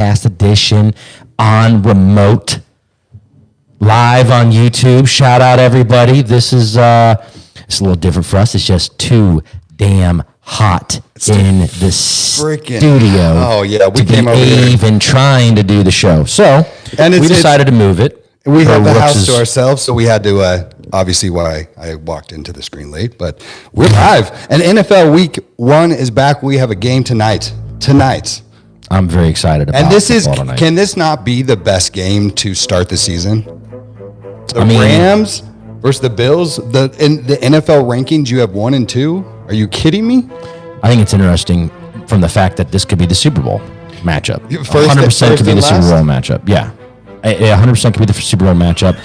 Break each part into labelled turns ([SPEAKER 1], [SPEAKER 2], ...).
[SPEAKER 1] podcast edition on remote, live on YouTube. Shout out everybody. This is it's a little different for us. It's just too damn hot in the studio.
[SPEAKER 2] Oh yeah, we came over here.
[SPEAKER 1] Even trying to do the show, so we decided to move it.
[SPEAKER 2] We have the house to ourselves, so we had to. Obviously, why I walked into the screen late, but we're live. And NFL Week 1 is back. We have a game tonight.
[SPEAKER 1] I'm very excited about.
[SPEAKER 2] And this is. Can this not be the best game to start the season? The Rams versus the Bills. In the NFL rankings, you have 1 and 2. Are you kidding me?
[SPEAKER 1] I think it's interesting from the fact that this could be the Super Bowl matchup.
[SPEAKER 2] 100%
[SPEAKER 1] could be the Super Bowl matchup. Yeah, 100% could be the Super Bowl matchup.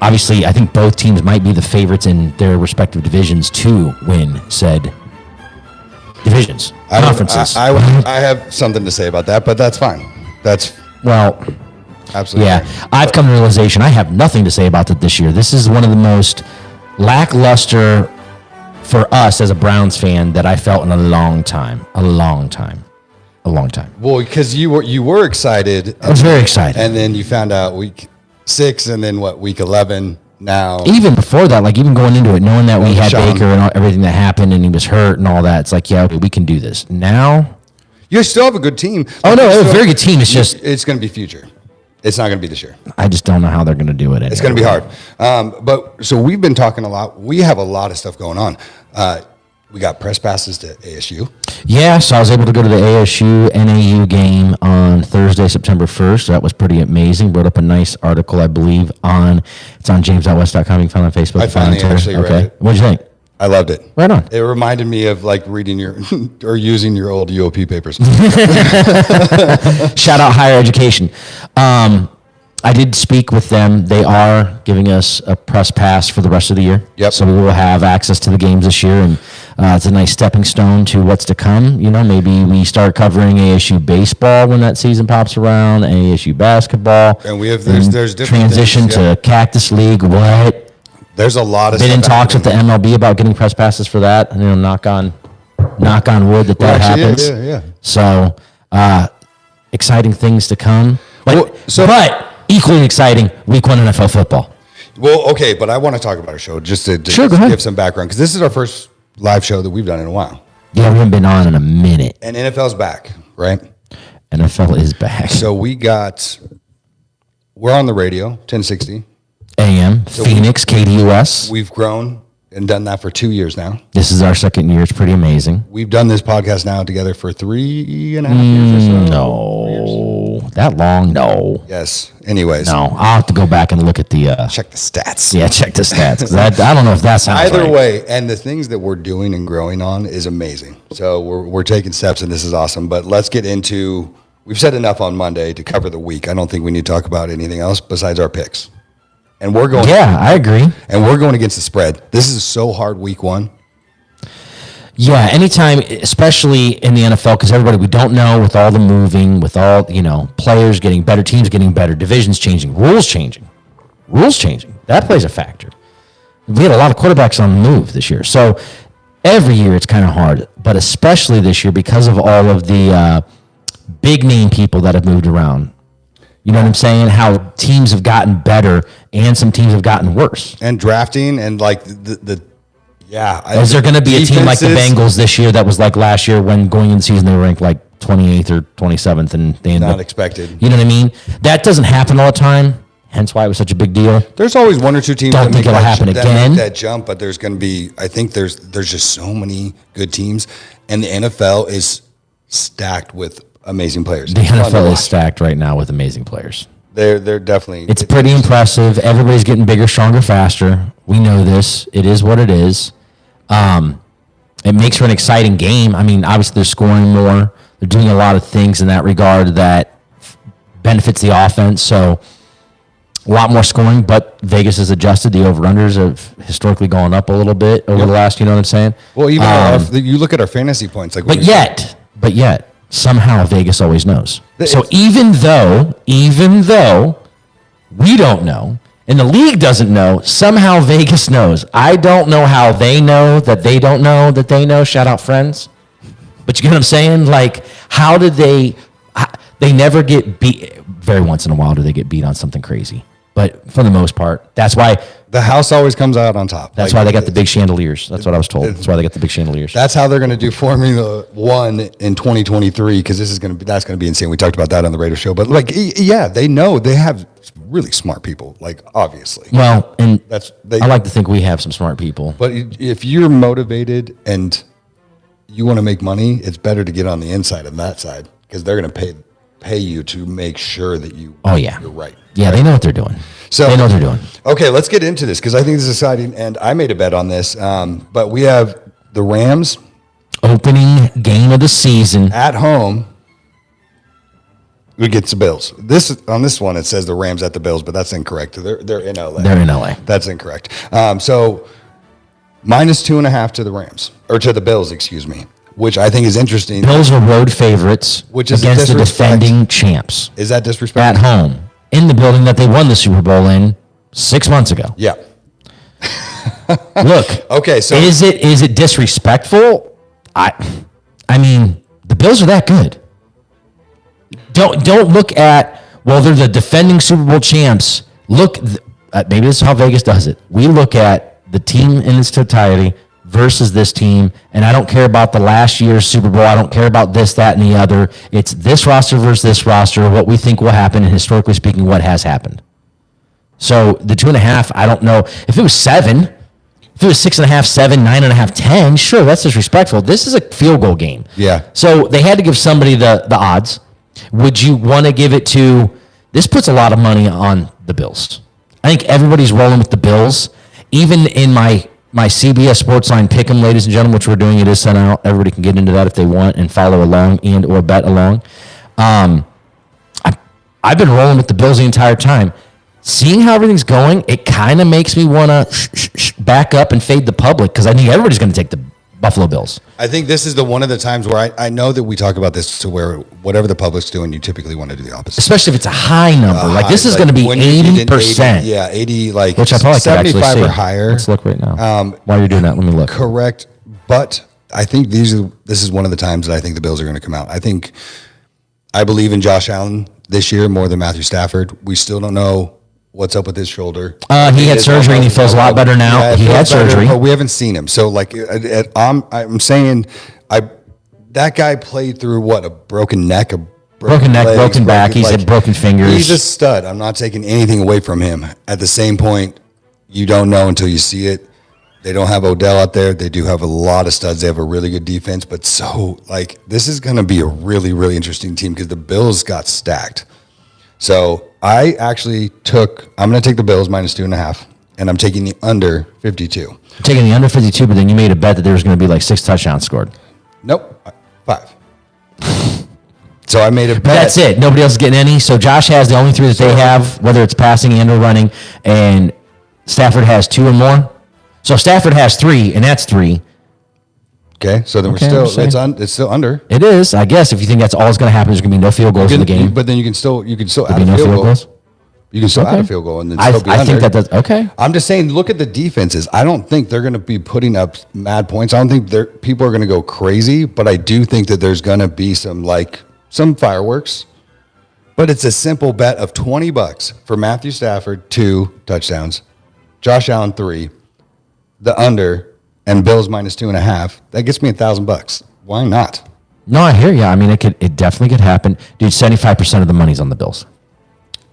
[SPEAKER 1] Obviously, I think both teams might be the favorites in their respective divisions to win said conferences.
[SPEAKER 2] I have something to say about that, but that's fine. Absolutely.
[SPEAKER 1] Yeah, I've come to the realization I have nothing to say about it this year. This is one of the most lackluster for us as a Browns fan that I felt in a long time.
[SPEAKER 2] Well, because you were excited.
[SPEAKER 1] I was very excited.
[SPEAKER 2] And then you found out week 6 and then week 11 now.
[SPEAKER 1] Even before that, like even going into it, knowing that we had Baker and everything that happened and he was hurt and all that, it's like, yeah, okay, we can do this. Now.
[SPEAKER 2] You still have a good team.
[SPEAKER 1] Oh, no, a very good team. It's just.
[SPEAKER 2] It's going to be future. It's not going to be this year.
[SPEAKER 1] I just don't know how they're going to do it.
[SPEAKER 2] It's going to be hard. But so we've been talking a lot. We have a lot of stuff going on. We got press passes to ASU. Yeah, so I was able to go to the ASU NAU game on Thursday, September 1st. That was pretty amazing. Wrote up a nice article, I believe, it's on james.west.com. You can find it on Facebook. I finally actually read it. What'd you think? I loved it. Right on. It reminded me of like reading or using your old UOP papers. Shout out higher education. I did speak with them. They are giving us a press pass for the rest of the year. Yep. So we will have access to the games this year, and it's a nice stepping stone to what's to come. You know, maybe we start covering ASU baseball when that season pops around, ASU basketball. And we have there's different transition things, to Cactus League. What? There's a lot of. Been in talks with the MLB about getting press passes for that. You know, knock on wood that happens. Yeah. So exciting things to come. But equally exciting, week 1 NFL football. Well, okay, but I want to talk about our show just to give some background, because this is our first live show that we've done in a while. Yeah, we haven't been on in a minute. And NFL's back, right? NFL is back. So we're on the radio, 1060. AM, so Phoenix, KDUS. We've grown and done that for 2 years now. This is our second year. It's pretty amazing. We've done this podcast now together for 3.5 years or so. No. That long? No. Yes. Anyways. No. I'll have to go back and look at the... check the stats. Yeah, check the stats. 'Cause I don't know if that sounds right. Either way, and the things that we're doing and growing on is amazing. So we're taking steps, and this is awesome. But let's get into... We've said enough on Monday to cover the week. I don't think we need to talk about anything else besides our picks. And we're going. Yeah, I agree. And we're going against the spread. This is so hard week 1. Yeah, anytime, especially in the NFL, because everybody, we don't know with all the moving, with all, players getting better, teams getting better, divisions changing, rules changing. That plays a factor. We had a lot of quarterbacks on the move this year. So every year it's kind of hard, but especially this year because of all of the big name people that have moved around. You know what I'm saying? How teams have gotten better and some teams have gotten worse. And drafting and like is there going to be a team like the Bengals this year that was like last year when going into the season they were ranked like 28th or 27th and they ended up... Not expected. You know what I mean? That doesn't happen all the time, hence why it was such a big deal. There's always one or two teams that make that jump, but there's going to be... I think there's just so many good teams, and the NFL is stacked with amazing players. The NFL is stacked right now with amazing players. They're definitely... It's pretty impressive. Everybody's getting bigger, stronger, faster. We know this. It is what it is. It makes for an exciting game. I mean, obviously they're scoring more. They're doing a lot of things in that regard that benefits the offense. So a lot more scoring, but Vegas has adjusted. The over-unders have historically gone up a little bit over the last, you know what I'm saying? Well, even you look at our fantasy points. But yet, somehow Vegas always knows. So even though we don't know, and the league doesn't know, somehow Vegas knows. I don't know how they know that they don't know that they know. Shout out Friends. But you get what I'm saying? Like, how did they...
[SPEAKER 1] They never get beat. Very once in a while do they get beat on something crazy. But for the most part, that's why
[SPEAKER 2] the house always comes out on top.
[SPEAKER 1] That's why they got the big chandeliers. That's what I was told. That's why they got the big chandeliers.
[SPEAKER 2] That's how they're going to do Formula One in 2023 because that's going to be insane. We talked about that on the radio show. But like, yeah, they know they have really smart people. Like, obviously.
[SPEAKER 1] Well, and I like to think we have some smart people.
[SPEAKER 2] But if you're motivated and you want to make money, it's better to get on the inside of that side because they're going to pay you to make sure that you're right.
[SPEAKER 1] Yeah,
[SPEAKER 2] right?
[SPEAKER 1] They know what they're doing.
[SPEAKER 2] So
[SPEAKER 1] they know what they're doing.
[SPEAKER 2] Okay, let's get into this because I think this is exciting, and I made a bet on this. But we have the Rams
[SPEAKER 1] opening game of the season
[SPEAKER 2] at home. We get the Bills. On this one it says the Rams at the Bills, but that's incorrect. They're in LA.
[SPEAKER 1] They're in LA.
[SPEAKER 2] That's incorrect. So -2.5 to the Rams or to the Bills, excuse me. Which I think is interesting.
[SPEAKER 1] Bills are road favorites
[SPEAKER 2] which is
[SPEAKER 1] against the defending champs.
[SPEAKER 2] Is that disrespectful?
[SPEAKER 1] At home, in the building that they won the Super Bowl in 6 months ago.
[SPEAKER 2] Yeah.
[SPEAKER 1] Look.
[SPEAKER 2] Okay, so
[SPEAKER 1] is it disrespectful? I mean, the Bills are that good. Don't look at, well, they're the defending Super Bowl champs. Look, maybe this is how Vegas does it. We look at the team in its totality versus this team, and I don't care about the last year's Super Bowl. I don't care about this, that, and the other. It's this roster versus this roster, what we think will happen, and historically speaking, what has happened. So the 2.5, I don't know. If it was 7, if it was 6.5, 7, 9.5, 10, sure, that's disrespectful. This is a field goal game.
[SPEAKER 2] Yeah.
[SPEAKER 1] So they had to give somebody the odds. Would you want to give it to, this puts a lot of money on the Bills. I think everybody's rolling with the Bills. Even in my CBS Sportsline Pick'em, ladies and gentlemen, which we're doing, it is sent out. Everybody can get into that if they want and follow along and or bet along. I've been rolling with the Bills the entire time. Seeing how everything's going, it kind of makes me want to back up and fade the public because I think everybody's going to take the Buffalo Bills.
[SPEAKER 2] I think this is one of the times where I know that we talk about this to where whatever the public's doing, you typically want to do the opposite.
[SPEAKER 1] Especially if it's a high number. This is going to be 80%.
[SPEAKER 2] 80, 80, like
[SPEAKER 1] which I probably
[SPEAKER 2] 75 or higher.
[SPEAKER 1] Let's look right now. While you're doing that, let me look.
[SPEAKER 2] Correct. But I think this is one of the times that I think the Bills are going to come out. I believe in Josh Allen this year more than Matthew Stafford. We still don't know what's up with his shoulder.
[SPEAKER 1] He had surgery and he feels a lot better now.
[SPEAKER 2] Yeah,
[SPEAKER 1] he had surgery,
[SPEAKER 2] but we haven't seen him. So I'm saying that guy played through what, a broken neck, broken
[SPEAKER 1] back. He's had broken fingers.
[SPEAKER 2] He's a stud. I'm not taking anything away from him. At the same point, you don't know until you see it. They don't have Odell out there. They do have a lot of studs. They have a really good defense. But this is going to be a really, really interesting team because the Bills got stacked. So I'm going to take the Bills -2.5, and I'm taking the under 52.
[SPEAKER 1] I'm taking the under 52, but then you made a bet that there was going to be like 6 touchdowns scored.
[SPEAKER 2] Nope, 5. So I made a bet.
[SPEAKER 1] But that's it. Nobody else is getting any. So Josh has the only 3 that they have, whether it's passing and or running, and Stafford has 2 or more. So Stafford has 3, and that's 3.
[SPEAKER 2] Okay, so then it's still under.
[SPEAKER 1] It is, I guess. If you think that's all that's going to happen, there's going to be no field goals in the game.
[SPEAKER 2] But then you can still add a field goal. You can still add a field goal and then still be under.
[SPEAKER 1] I think that does. Okay.
[SPEAKER 2] I'm just saying, look at the defenses. I don't think they're going to be putting up mad points. I don't think people are going to go crazy, but I do think that there's going to be some fireworks. But it's a simple bet of $20 for Matthew Stafford, 2 touchdowns, Josh Allen 3, the under. And Bills -2.5. That gets me $1,000. Why not?
[SPEAKER 1] No, I hear you. I mean, it definitely could happen, dude. 75% of the money's on the Bills.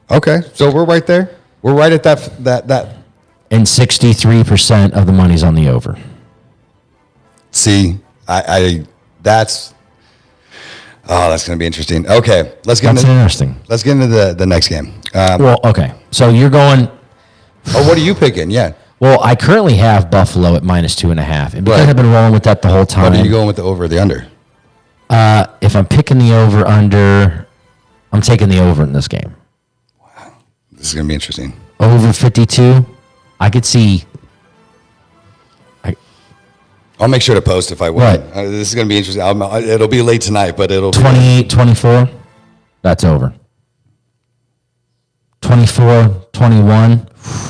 [SPEAKER 2] Okay, so we're right there. We're right at that.
[SPEAKER 1] And 63% of the money's on the over.
[SPEAKER 2] See, that's going to be interesting. Okay, let's get into the next game.
[SPEAKER 1] Okay. So you're going.
[SPEAKER 2] What are you picking? Yeah.
[SPEAKER 1] Well, I currently have Buffalo at -2.5, and because I've been rolling with that the whole time.
[SPEAKER 2] What are you going with the over or the under?
[SPEAKER 1] If I'm picking the over/under, I'm taking the over in this game.
[SPEAKER 2] Wow, this is going to be interesting.
[SPEAKER 1] Over 52, I could see.
[SPEAKER 2] I'll make sure to post if I win.
[SPEAKER 1] Right.
[SPEAKER 2] This is going to be interesting. It'll be late tonight, but it'll
[SPEAKER 1] 28-24. That's over. 24-21.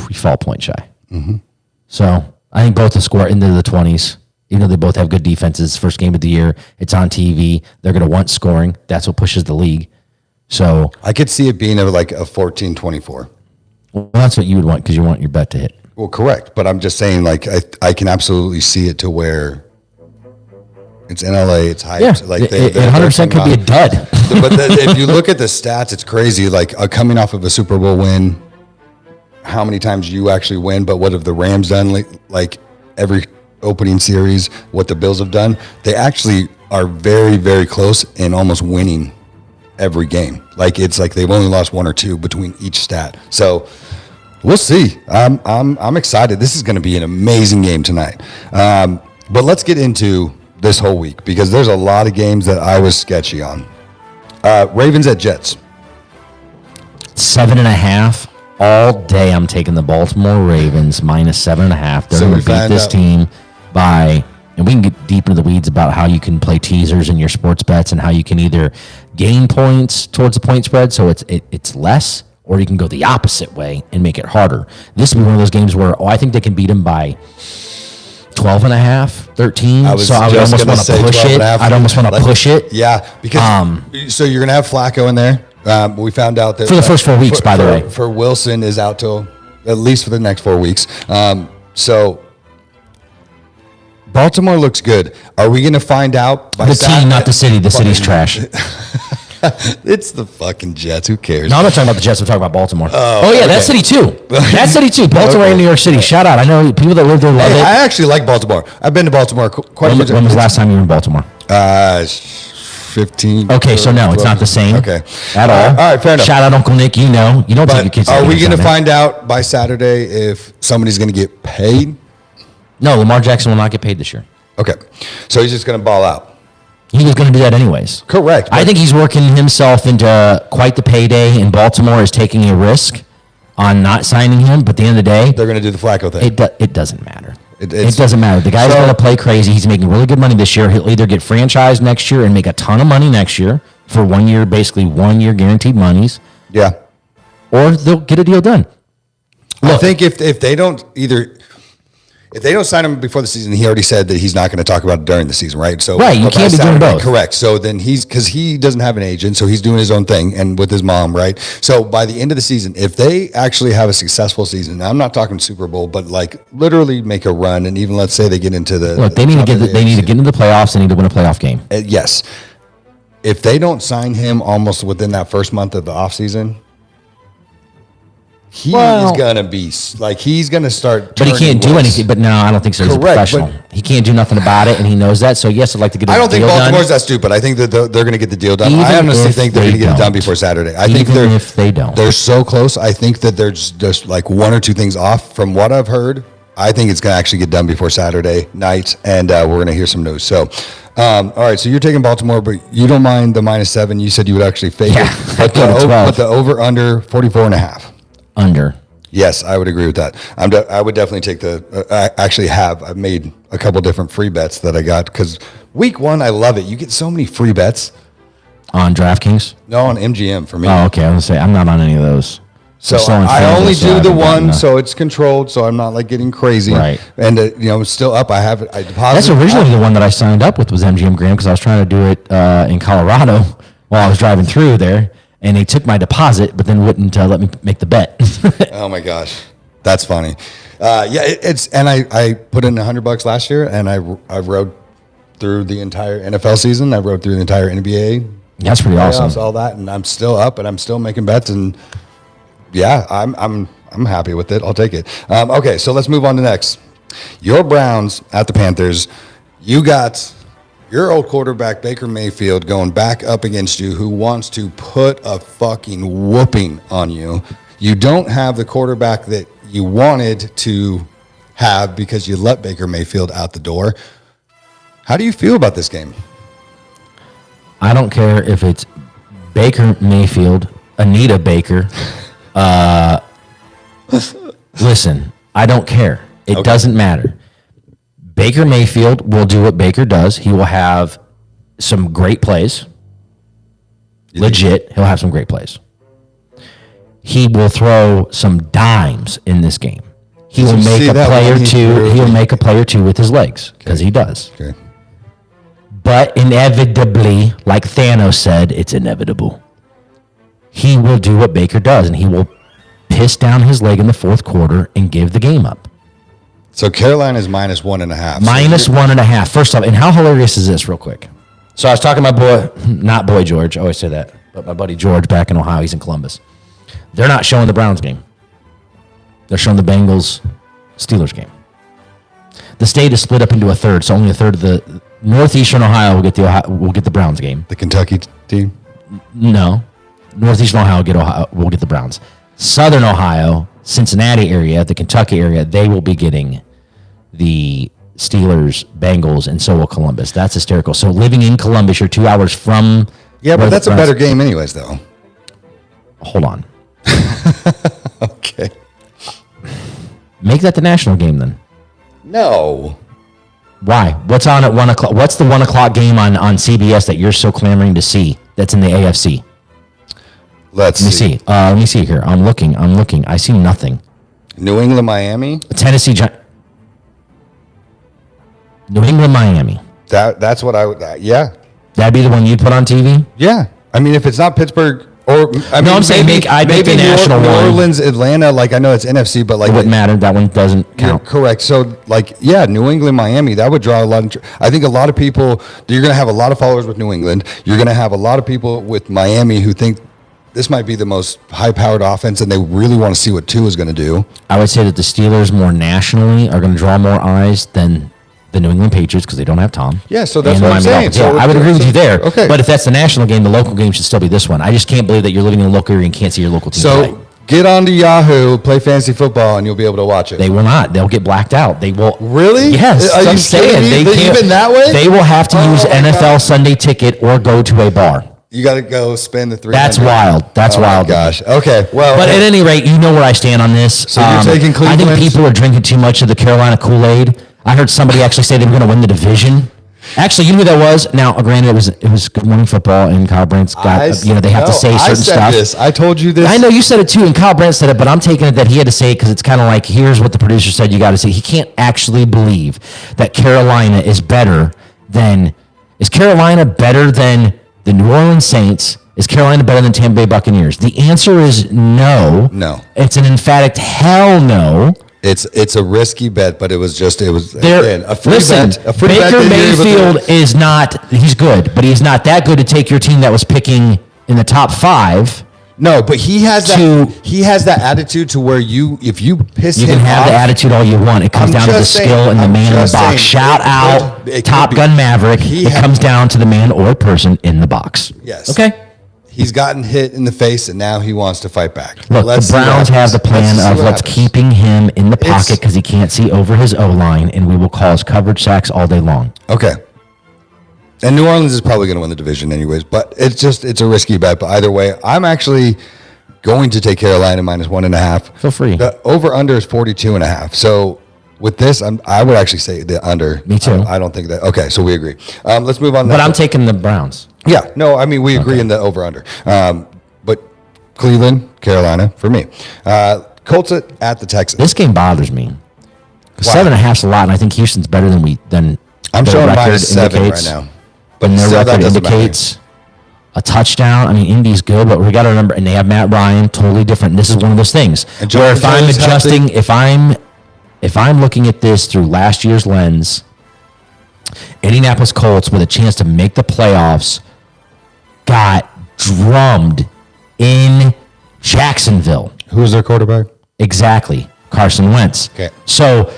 [SPEAKER 1] You fall a point shy.
[SPEAKER 2] Mm-hmm.
[SPEAKER 1] So I think both will score into the 20s. Even though they both have good defenses, first game of the year, it's on TV. They're going to want scoring. That's what pushes the league. So
[SPEAKER 2] I could see it being like a 14-24.
[SPEAKER 1] Well, that's what you would want because you want your bet to hit.
[SPEAKER 2] Well, correct. But I'm just saying, like, I can absolutely see it to where it's in LA, it's hyped.
[SPEAKER 1] Yeah,
[SPEAKER 2] like
[SPEAKER 1] it 100% could be a dud.
[SPEAKER 2] But if you look at the stats, it's crazy. Like, coming off of a Super Bowl win, how many times you actually win, but what have the Rams done? Like every opening series, what the Bills have done, they actually are very, very close and almost winning every game. Like, it's like they've only lost one or two between each stat. So we'll see. I'm excited. This is going to be an amazing game tonight. But let's get into this whole week because there's a lot of games that I was sketchy on. Ravens at Jets.
[SPEAKER 1] 7.5 all day. I'm taking the Baltimore Ravens minus 7.5. They're going to beat this team by, and we can get deep into the weeds about how you can play teasers in your sports bets and how you can either gain points towards the point spread, so it's less, or you can go the opposite way and make it harder. This will be one of those games where I think they can beat them by 12.5, 13. I would almost want to push it. I'd almost want to push it.
[SPEAKER 2] Yeah, because so you're going to have Flacco in there. We found out that
[SPEAKER 1] for the first 4 weeks, by the way.
[SPEAKER 2] For Wilson is out till at least for the next 4 weeks. So Baltimore looks good. Are we going to find out by
[SPEAKER 1] the team, not the city? The city's trash.
[SPEAKER 2] It's the fucking Jets. Who cares?
[SPEAKER 1] No, I'm not talking about the Jets. I'm talking about Baltimore. Oh yeah, okay. That city too. That city too. Baltimore and New York City. Shout out. I know people that live there love it.
[SPEAKER 2] I actually like Baltimore. I've been to Baltimore quite a few times.
[SPEAKER 1] When was the last time you were in Baltimore?
[SPEAKER 2] 15.
[SPEAKER 1] Okay, so no, it's not the same.
[SPEAKER 2] Okay.
[SPEAKER 1] At all.
[SPEAKER 2] All right, fair enough.
[SPEAKER 1] Shout out Uncle Nick. You know, you don't take your kids.
[SPEAKER 2] Are we going to find out by Saturday if somebody's going to get paid?
[SPEAKER 1] No, Lamar Jackson will not get paid this year.
[SPEAKER 2] Okay, so he's just going to ball out.
[SPEAKER 1] He was going to do that anyways.
[SPEAKER 2] Correct.
[SPEAKER 1] I think he's working himself into quite the payday, and Baltimore is taking a risk on not signing him. But at the end of the day,
[SPEAKER 2] they're going to do the Flacco thing.
[SPEAKER 1] It doesn't matter. It doesn't matter. The guy's going to play crazy. He's making really good money this year. He'll either get franchised next year and make a ton of money next year for 1 year, basically 1 year guaranteed monies.
[SPEAKER 2] Yeah.
[SPEAKER 1] Or they'll get a deal done.
[SPEAKER 2] Look, I think if they don't sign him before the season, he already said that he's not going to talk about it during the season, right? So
[SPEAKER 1] right, you can't be doing both.
[SPEAKER 2] Correct. So then because he doesn't have an agent, so he's doing his own thing and with his mom, right? So by the end of the season, if they actually have a successful season, now I'm not talking Super Bowl, but like literally make a run, and even let's say they get into the
[SPEAKER 1] look, they need to get into the playoffs. They need to win a playoff game.
[SPEAKER 2] Yes. If they don't sign him almost within that first month of the offseason, he's going to start.
[SPEAKER 1] But he can't do anything. But no, I don't think so. He's a professional. He can't do nothing about it, and he knows that. So, yes, I'd like to get a deal done. I don't think
[SPEAKER 2] Baltimore's that stupid. I think that they're going to get the deal done. I honestly think they're going to get it done before Saturday.
[SPEAKER 1] If they don't.
[SPEAKER 2] They're so close. I think that there's just like one or two things off from what I've heard. I think it's going to actually get done before Saturday night, and we're going to hear some news. So, all right, so you're taking Baltimore, but you don't mind the -7. You said you would actually fake it. But the over-under 44.5.
[SPEAKER 1] Under.
[SPEAKER 2] Yes, I would agree with that. I would definitely take I've made a couple different free bets that I got because week 1, I love it. You get so many free bets.
[SPEAKER 1] On DraftKings?
[SPEAKER 2] No, on MGM for me.
[SPEAKER 1] Oh, okay. I was going to say, I'm not on any of those.
[SPEAKER 2] So I only do the one, so it's controlled, so I'm not like getting crazy.
[SPEAKER 1] Right.
[SPEAKER 2] And, it's still up. I have it. I deposited.
[SPEAKER 1] That's originally the one that I signed up with was MGM Graham because I was trying to do it in Colorado while I was driving through there. And they took my deposit, but then wouldn't let me make the bet.
[SPEAKER 2] Oh my gosh, that's funny. I put in $100 last year, and I rode through the entire NFL season. I rode through the entire NBA.
[SPEAKER 1] That's pretty awesome.
[SPEAKER 2] All that, and I'm still up, and I'm still making bets, and yeah, I'm happy with it. I'll take it. Okay, so let's move on to next. Your Browns at the Panthers. You got your old quarterback, Baker Mayfield, going back up against you, who wants to put a fucking whooping on you. You don't have the quarterback that you wanted to have because you let Baker Mayfield out the door. How do you feel about this game?
[SPEAKER 1] I don't care if it's Baker Mayfield, Anita Baker. Listen, I don't care. It doesn't matter. Baker Mayfield will do what Baker does. He will have some great plays. Legit, he'll have some great plays. He will throw some dimes in this game. He will make a play or two. He'll make a play or two with his legs because he does. Okay. But inevitably, like Thanos said, it's inevitable. he will do what Baker does, and he will piss down his leg in the fourth quarter and give the game up.
[SPEAKER 2] So Carolina's -1.5.
[SPEAKER 1] -1.5. First off, and how hilarious is this real quick? So I was talking to my boy, not boy George, I always say that, but my buddy George back in Ohio, he's in Columbus. They're not showing the Browns game. They're showing the Bengals-Steelers game. The state is split up into a third, so only a third of the Northeastern Ohio will get the Browns game.
[SPEAKER 2] The Kentucky team?
[SPEAKER 1] No. Northeastern Ohio will get the Browns. Southern Ohio, Cincinnati area, the Kentucky area, they will be getting the Steelers, Bengals, and so will Columbus. That's hysterical. So living in Columbus, you're 2 hours from...
[SPEAKER 2] Yeah, but that's a better game anyways, though.
[SPEAKER 1] Hold on.
[SPEAKER 2] Okay.
[SPEAKER 1] Make that the national game, then.
[SPEAKER 2] No.
[SPEAKER 1] Why? What's on at 1 o'clock? What's the 1 o'clock game on CBS that you're so clamoring to see that's in the AFC?
[SPEAKER 2] Let me see.
[SPEAKER 1] Let me see here. I'm looking. I see nothing.
[SPEAKER 2] New England, Miami?
[SPEAKER 1] Tennessee, New England, Miami.
[SPEAKER 2] That's what I would, yeah.
[SPEAKER 1] That'd be the one you'd put on TV?
[SPEAKER 2] Yeah. I mean, if it's not Pittsburgh or,
[SPEAKER 1] I'm saying I'd make the national
[SPEAKER 2] New
[SPEAKER 1] one.
[SPEAKER 2] Orleans, Atlanta, like I know it's NFC, but like.
[SPEAKER 1] It wouldn't matter. That one doesn't count.
[SPEAKER 2] Correct. So like, yeah, New England, Miami, that would draw a lot of, I think a lot of people, you're going to have a lot of followers with New England. You're going to have a lot of people with Miami who think this might be the most high-powered offense, and they really want to see what Tua is going to do.
[SPEAKER 1] I would say that the Steelers more nationally are going to draw more eyes than the New England Patriots because they don't have Tom.
[SPEAKER 2] Yeah, so that's what I'm saying.
[SPEAKER 1] Yeah, I would agree with you there.
[SPEAKER 2] Okay.
[SPEAKER 1] But if that's the national game, the local game should still be this one. I just can't believe that you're living in a local area and can't see your local team play.
[SPEAKER 2] So get onto Yahoo, play fantasy football, and you'll be able to watch it.
[SPEAKER 1] They will not. They'll get blacked out. They will.
[SPEAKER 2] Really?
[SPEAKER 1] Yes.
[SPEAKER 2] Are you
[SPEAKER 1] saying
[SPEAKER 2] they can't, even that way?
[SPEAKER 1] They will have to use NFL
[SPEAKER 2] God.
[SPEAKER 1] Sunday ticket or go to a bar.
[SPEAKER 2] You got to go spend the $300.
[SPEAKER 1] That's wild. That's wild.
[SPEAKER 2] Oh, gosh. Okay. Well,
[SPEAKER 1] but at any rate, you know where I stand on this.
[SPEAKER 2] So you're taking Cleveland?
[SPEAKER 1] I think people are drinking too much of the Carolina Kool-Aid. I heard somebody actually say they were going to win the division. Actually, you know who that was? Now, granted, it was Good Morning Football, and Kyle Brandt's got, they have to say certain stuff.
[SPEAKER 2] This. I told you this.
[SPEAKER 1] I know you said it too, and Kyle Brandt said it, but I'm taking it that he had to say it because it's kind of like, here's what the producer said you got to say. He can't actually believe that Carolina is better than the New Orleans Saints? Is Carolina better than Tampa Bay Buccaneers? The answer is no.
[SPEAKER 2] No.
[SPEAKER 1] It's an emphatic hell no.
[SPEAKER 2] It's a risky bet, but it was a free
[SPEAKER 1] listen,
[SPEAKER 2] bet. A free
[SPEAKER 1] Baker
[SPEAKER 2] bet
[SPEAKER 1] Mayfield is not, he's good, but he's not that good to take your team that was picking in the top 5.
[SPEAKER 2] No, but he has that attitude to where if you piss him off.
[SPEAKER 1] You can have the attitude all you want. It comes down to the skill and the man in the box. Shout out Top Gun Maverick. It comes down to the man or person in the box.
[SPEAKER 2] Yes.
[SPEAKER 1] Okay.
[SPEAKER 2] He's gotten hit in the face, and now he wants to fight back.
[SPEAKER 1] Look, the Browns have the plan of let's keeping him in the pocket because he can't see over his O-line, and we will cause coverage sacks all day long.
[SPEAKER 2] Okay. And New Orleans is probably going to win the division anyways, but it's a risky bet. But either way, I'm actually going to take Carolina -1.5.
[SPEAKER 1] Feel free.
[SPEAKER 2] The over-under is 42.5. So with this, I would actually say the under.
[SPEAKER 1] Me too.
[SPEAKER 2] I don't think that. Okay, so we agree. Let's move on.
[SPEAKER 1] But I'm taking the Browns.
[SPEAKER 2] Yeah, no, I mean, we agree in the over-under. But Cleveland, Carolina, for me. Colts at the Texans.
[SPEAKER 1] This game bothers me. 7.5's a lot, and I think Houston's better than
[SPEAKER 2] I'm showing -7 right now.
[SPEAKER 1] But their record indicates a touchdown. I mean, Indy's good, but we got to remember, and they have Matt Ryan, totally different. And this is one of those things where if I'm adjusting, if I'm looking at this through last year's lens, Indianapolis Colts with a chance to make the playoffs got drummed in Jacksonville.
[SPEAKER 2] Who's their quarterback?
[SPEAKER 1] Exactly. Carson Wentz.
[SPEAKER 2] Okay.
[SPEAKER 1] So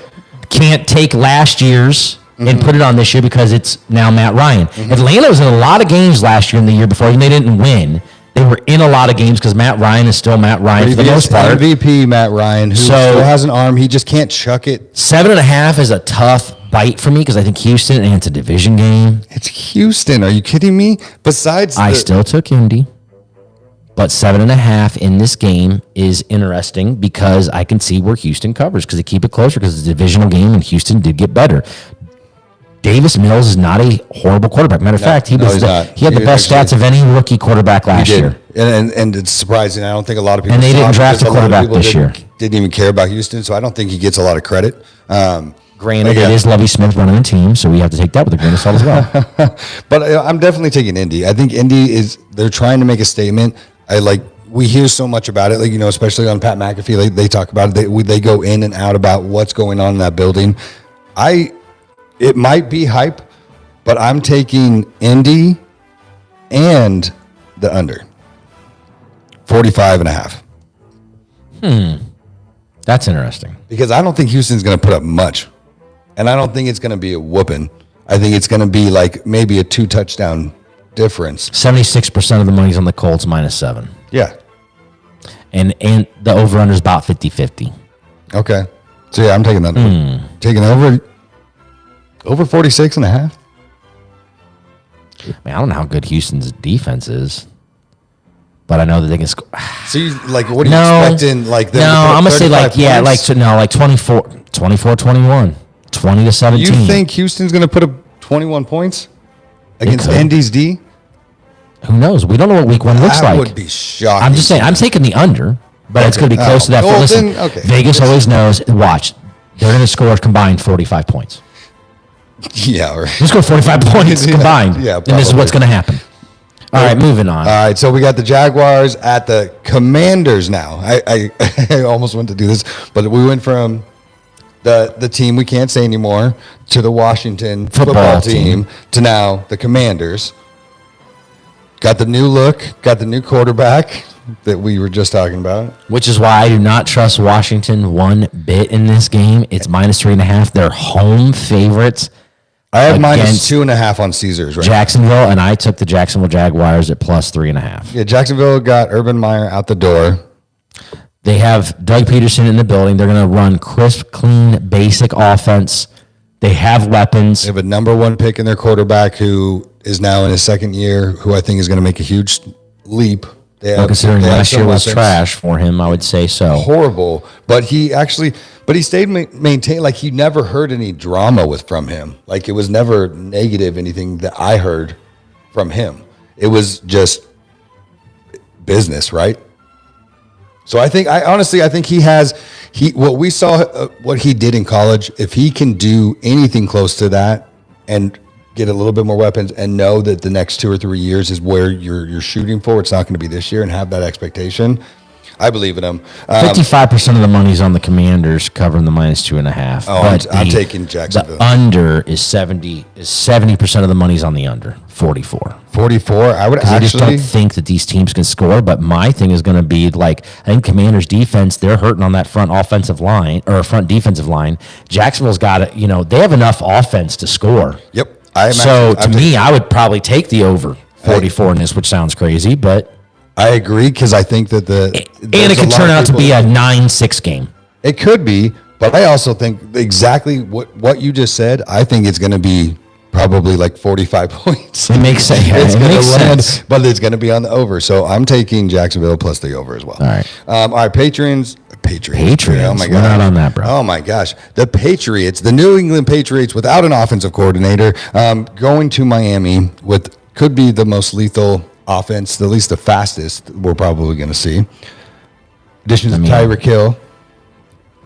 [SPEAKER 1] can't take last year's and put it on this year because it's now Matt Ryan. Atlanta was in a lot of games last year and the year before, and they didn't win. They were in a lot of games because Matt Ryan is still Matt Ryan for the most part.
[SPEAKER 2] MVP Matt Ryan, who still has an arm. He just can't chuck it.
[SPEAKER 1] 7.5 is a tough bite for me because I think Houston, and it's a division game.
[SPEAKER 2] It's Houston. Are you kidding me?
[SPEAKER 1] I still took Indy. But 7.5 in this game is interesting because I can see where Houston covers because they keep it closer because it's a divisional game and Houston did get better. Davis Mills is not a horrible quarterback. Matter of fact, he had the best stats of any rookie quarterback last year.
[SPEAKER 2] And it's surprising. I don't think a lot of people.
[SPEAKER 1] And they didn't draft a quarterback this year.
[SPEAKER 2] Didn't even care about Houston, so I don't think he gets a lot of credit.
[SPEAKER 1] Granted, it is Lovie Smith running the team, so we have to take that with a grain of salt as well.
[SPEAKER 2] But I'm definitely taking Indy. I think Indy they're trying to make a statement. we hear so much about it, like, especially on Pat McAfee, they talk about it. They go in and out about what's going on in that building. It might be hype, but I'm taking Indy and the under 45.5.
[SPEAKER 1] That's interesting.
[SPEAKER 2] Because I don't think Houston's going to put up much, and I don't think it's going to be a whooping. I think it's going to be like maybe a 2 touchdown difference.
[SPEAKER 1] 76% of the money's on the Colts -7.
[SPEAKER 2] Yeah.
[SPEAKER 1] And the over-under is about 50-50.
[SPEAKER 2] Okay. So, yeah, I'm taking that. Taking over 46.5.
[SPEAKER 1] Man, I don't know how good Houston's defense is, but I know that they can score.
[SPEAKER 2] So, what are you expecting? Like,
[SPEAKER 1] I'm going to say, 24-21, 20-17.
[SPEAKER 2] You think Houston's going to put up 21 points against Indy's D?
[SPEAKER 1] Who knows? We don't know what week 1 looks like.
[SPEAKER 2] That would be shocking.
[SPEAKER 1] I'm just saying, I'm taking the under, but it's going to be close to that.
[SPEAKER 2] Well,
[SPEAKER 1] listen, Vegas always knows. Watch, they're going to score combined 45 points.
[SPEAKER 2] Yeah, right.
[SPEAKER 1] Let's go 45 points combined.
[SPEAKER 2] Yeah,
[SPEAKER 1] and this is what's going to happen. All right, moving on.
[SPEAKER 2] All right, so we got the Jaguars at the Commanders now. I almost went to do this, but we went from the team we can't say anymore to the Washington football team to now the Commanders. Got the new look, got the new quarterback that we were just talking about.
[SPEAKER 1] Which is why I do not trust Washington one bit in this game. It's -3.5. They're home favorites.
[SPEAKER 2] I have -2.5 on Caesars, right?
[SPEAKER 1] Jacksonville, and I took the Jacksonville Jaguars at +3.5.
[SPEAKER 2] Yeah, Jacksonville got Urban Meyer out the door.
[SPEAKER 1] They have Doug Peterson in the building. They're going to run crisp, clean, basic offense. They have weapons.
[SPEAKER 2] They have a number 1 pick in their quarterback who is now in his second year, who I think is going to make a huge leap.
[SPEAKER 1] Considering last year was trash for him, I would say so.
[SPEAKER 2] Horrible. But he stayed maintained. Like, you never heard any drama from him. Like, it was never negative, anything that I heard from him. It was just business, right? So I think what we saw, what he did in college, if he can do anything close to that and get a little bit more weapons and know that the next 2 or 3 years is where you're shooting for, it's not going to be this year, and have that expectation, I believe in him.
[SPEAKER 1] 55% of the money's on the Commanders, covering the -2.5.
[SPEAKER 2] Oh, I'm taking Jacksonville.
[SPEAKER 1] The under is 70% of the money's on the under. 44.
[SPEAKER 2] 44. I
[SPEAKER 1] just don't think that these teams can score. But my thing is going to be I think Commanders defense, they're hurting on that front offensive line or front defensive line. Jacksonville's got it. They have enough offense to score.
[SPEAKER 2] Yep.
[SPEAKER 1] To me, I would probably take the over 44 in this, which sounds crazy, but
[SPEAKER 2] I agree, because I think that
[SPEAKER 1] it could turn out to be a 9-6 game.
[SPEAKER 2] It could be, but I also think exactly what you just said. I think it's going to be probably like 45 points.
[SPEAKER 1] It makes sense. It makes sense.
[SPEAKER 2] But it's going to be on the over. So I'm taking Jacksonville plus the over as well.
[SPEAKER 1] All right.
[SPEAKER 2] All right, Patriots.
[SPEAKER 1] Oh my God. We're not on that, bro.
[SPEAKER 2] Oh my gosh. The Patriots, the New England Patriots without an offensive coordinator, going to Miami with could be the most lethal offense, at least the fastest we're probably going to see. Additions of Tyreek Hill.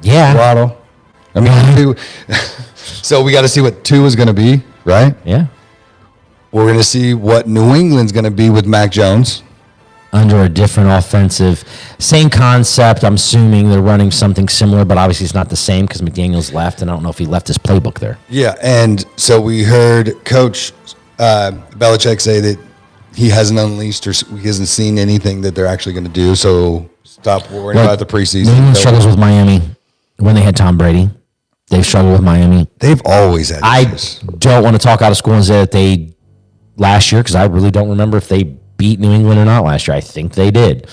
[SPEAKER 1] Yeah.
[SPEAKER 2] Waddle. So we got to see what 2 is going to be, right?
[SPEAKER 1] Yeah.
[SPEAKER 2] We're going to see what New England's going to be with Mac Jones.
[SPEAKER 1] Under a different offensive. Same concept. I'm assuming they're running something similar, but obviously it's not the same because McDaniels left, and I don't know if he left his playbook there.
[SPEAKER 2] Yeah, and so we heard Coach Belichick say that he hasn't unleashed or he hasn't seen anything that they're actually going to do, so stop worrying about the preseason.
[SPEAKER 1] New England struggles with Miami when they had Tom Brady. They've struggled with Miami.
[SPEAKER 2] They've always had issues.
[SPEAKER 1] I don't want to talk out of school and say that they last year, because I really don't remember if they beat New England or not last year. I think they did.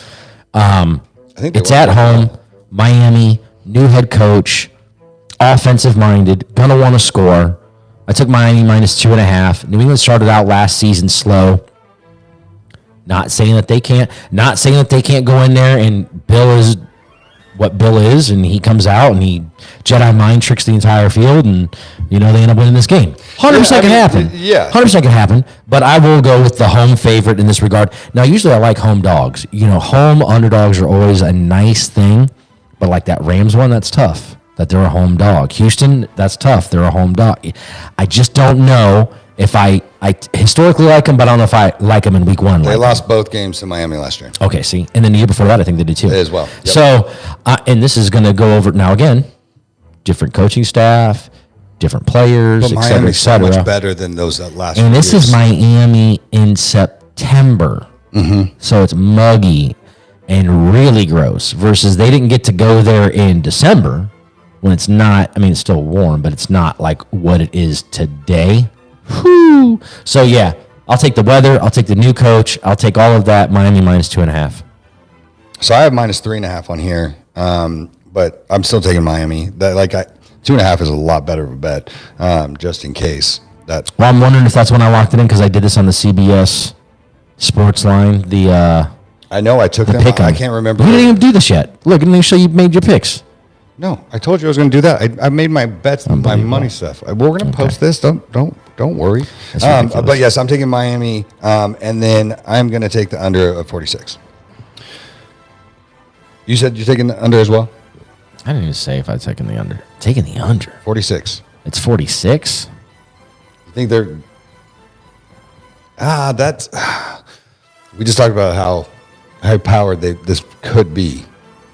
[SPEAKER 1] I think it's at home. Miami, new head coach, offensive minded, gonna want to score. I took Miami -2.5. New England started out last season slow. Not saying that they can't go in there and Bill is what Bill is, and he comes out and he Jedi mind tricks the entire field, and they end up winning this game. 100% can happen.
[SPEAKER 2] Yeah,
[SPEAKER 1] 100% can happen. But I will go with the home favorite in this regard. Now, usually I like home dogs. Home underdogs are always a nice thing, but like that Rams one, that's tough. That they're a home dog. Houston, that's tough. They're a home dog. I just don't know if I historically like them, but I don't know if I like them in week one.
[SPEAKER 2] They lost both games to Miami last year.
[SPEAKER 1] Okay, see. And then the year before that, I think they did too.
[SPEAKER 2] They as well. Yep.
[SPEAKER 1] So, and this is going to go over now again, different coaching staff, different players, et cetera, et cetera.
[SPEAKER 2] So much better than those last
[SPEAKER 1] And this is Miami in September. Mm-hmm. So it's muggy and really gross versus they didn't get to go there in December when it's not, I mean, it's still warm, but it's not like what it is today. Whew. So, yeah, I'll take the weather. I'll take the new coach. I'll take all of that. Miami minus 2.5.
[SPEAKER 2] So I have minus 3.5 on here, but I'm still taking Miami. 2.5 is a lot better of a bet, just in case. Well,
[SPEAKER 1] I'm wondering if that's when I locked it in because I did this on the CBS Sports line.
[SPEAKER 2] I know I took them. I can't remember.
[SPEAKER 1] You didn't even do this yet. Look, let me show you made your picks.
[SPEAKER 2] No, I told you I was going to do that. I made my bets, my money stuff. We're going to post this. Don't worry. But yes, I'm taking Miami, and then I'm going to take the under of 46. You said you're taking the under as well?
[SPEAKER 1] I didn't even say if I'd taken the under. Taking the under.
[SPEAKER 2] 46.
[SPEAKER 1] It's 46?
[SPEAKER 2] You think they're... that's... We just talked about how high-powered this could be,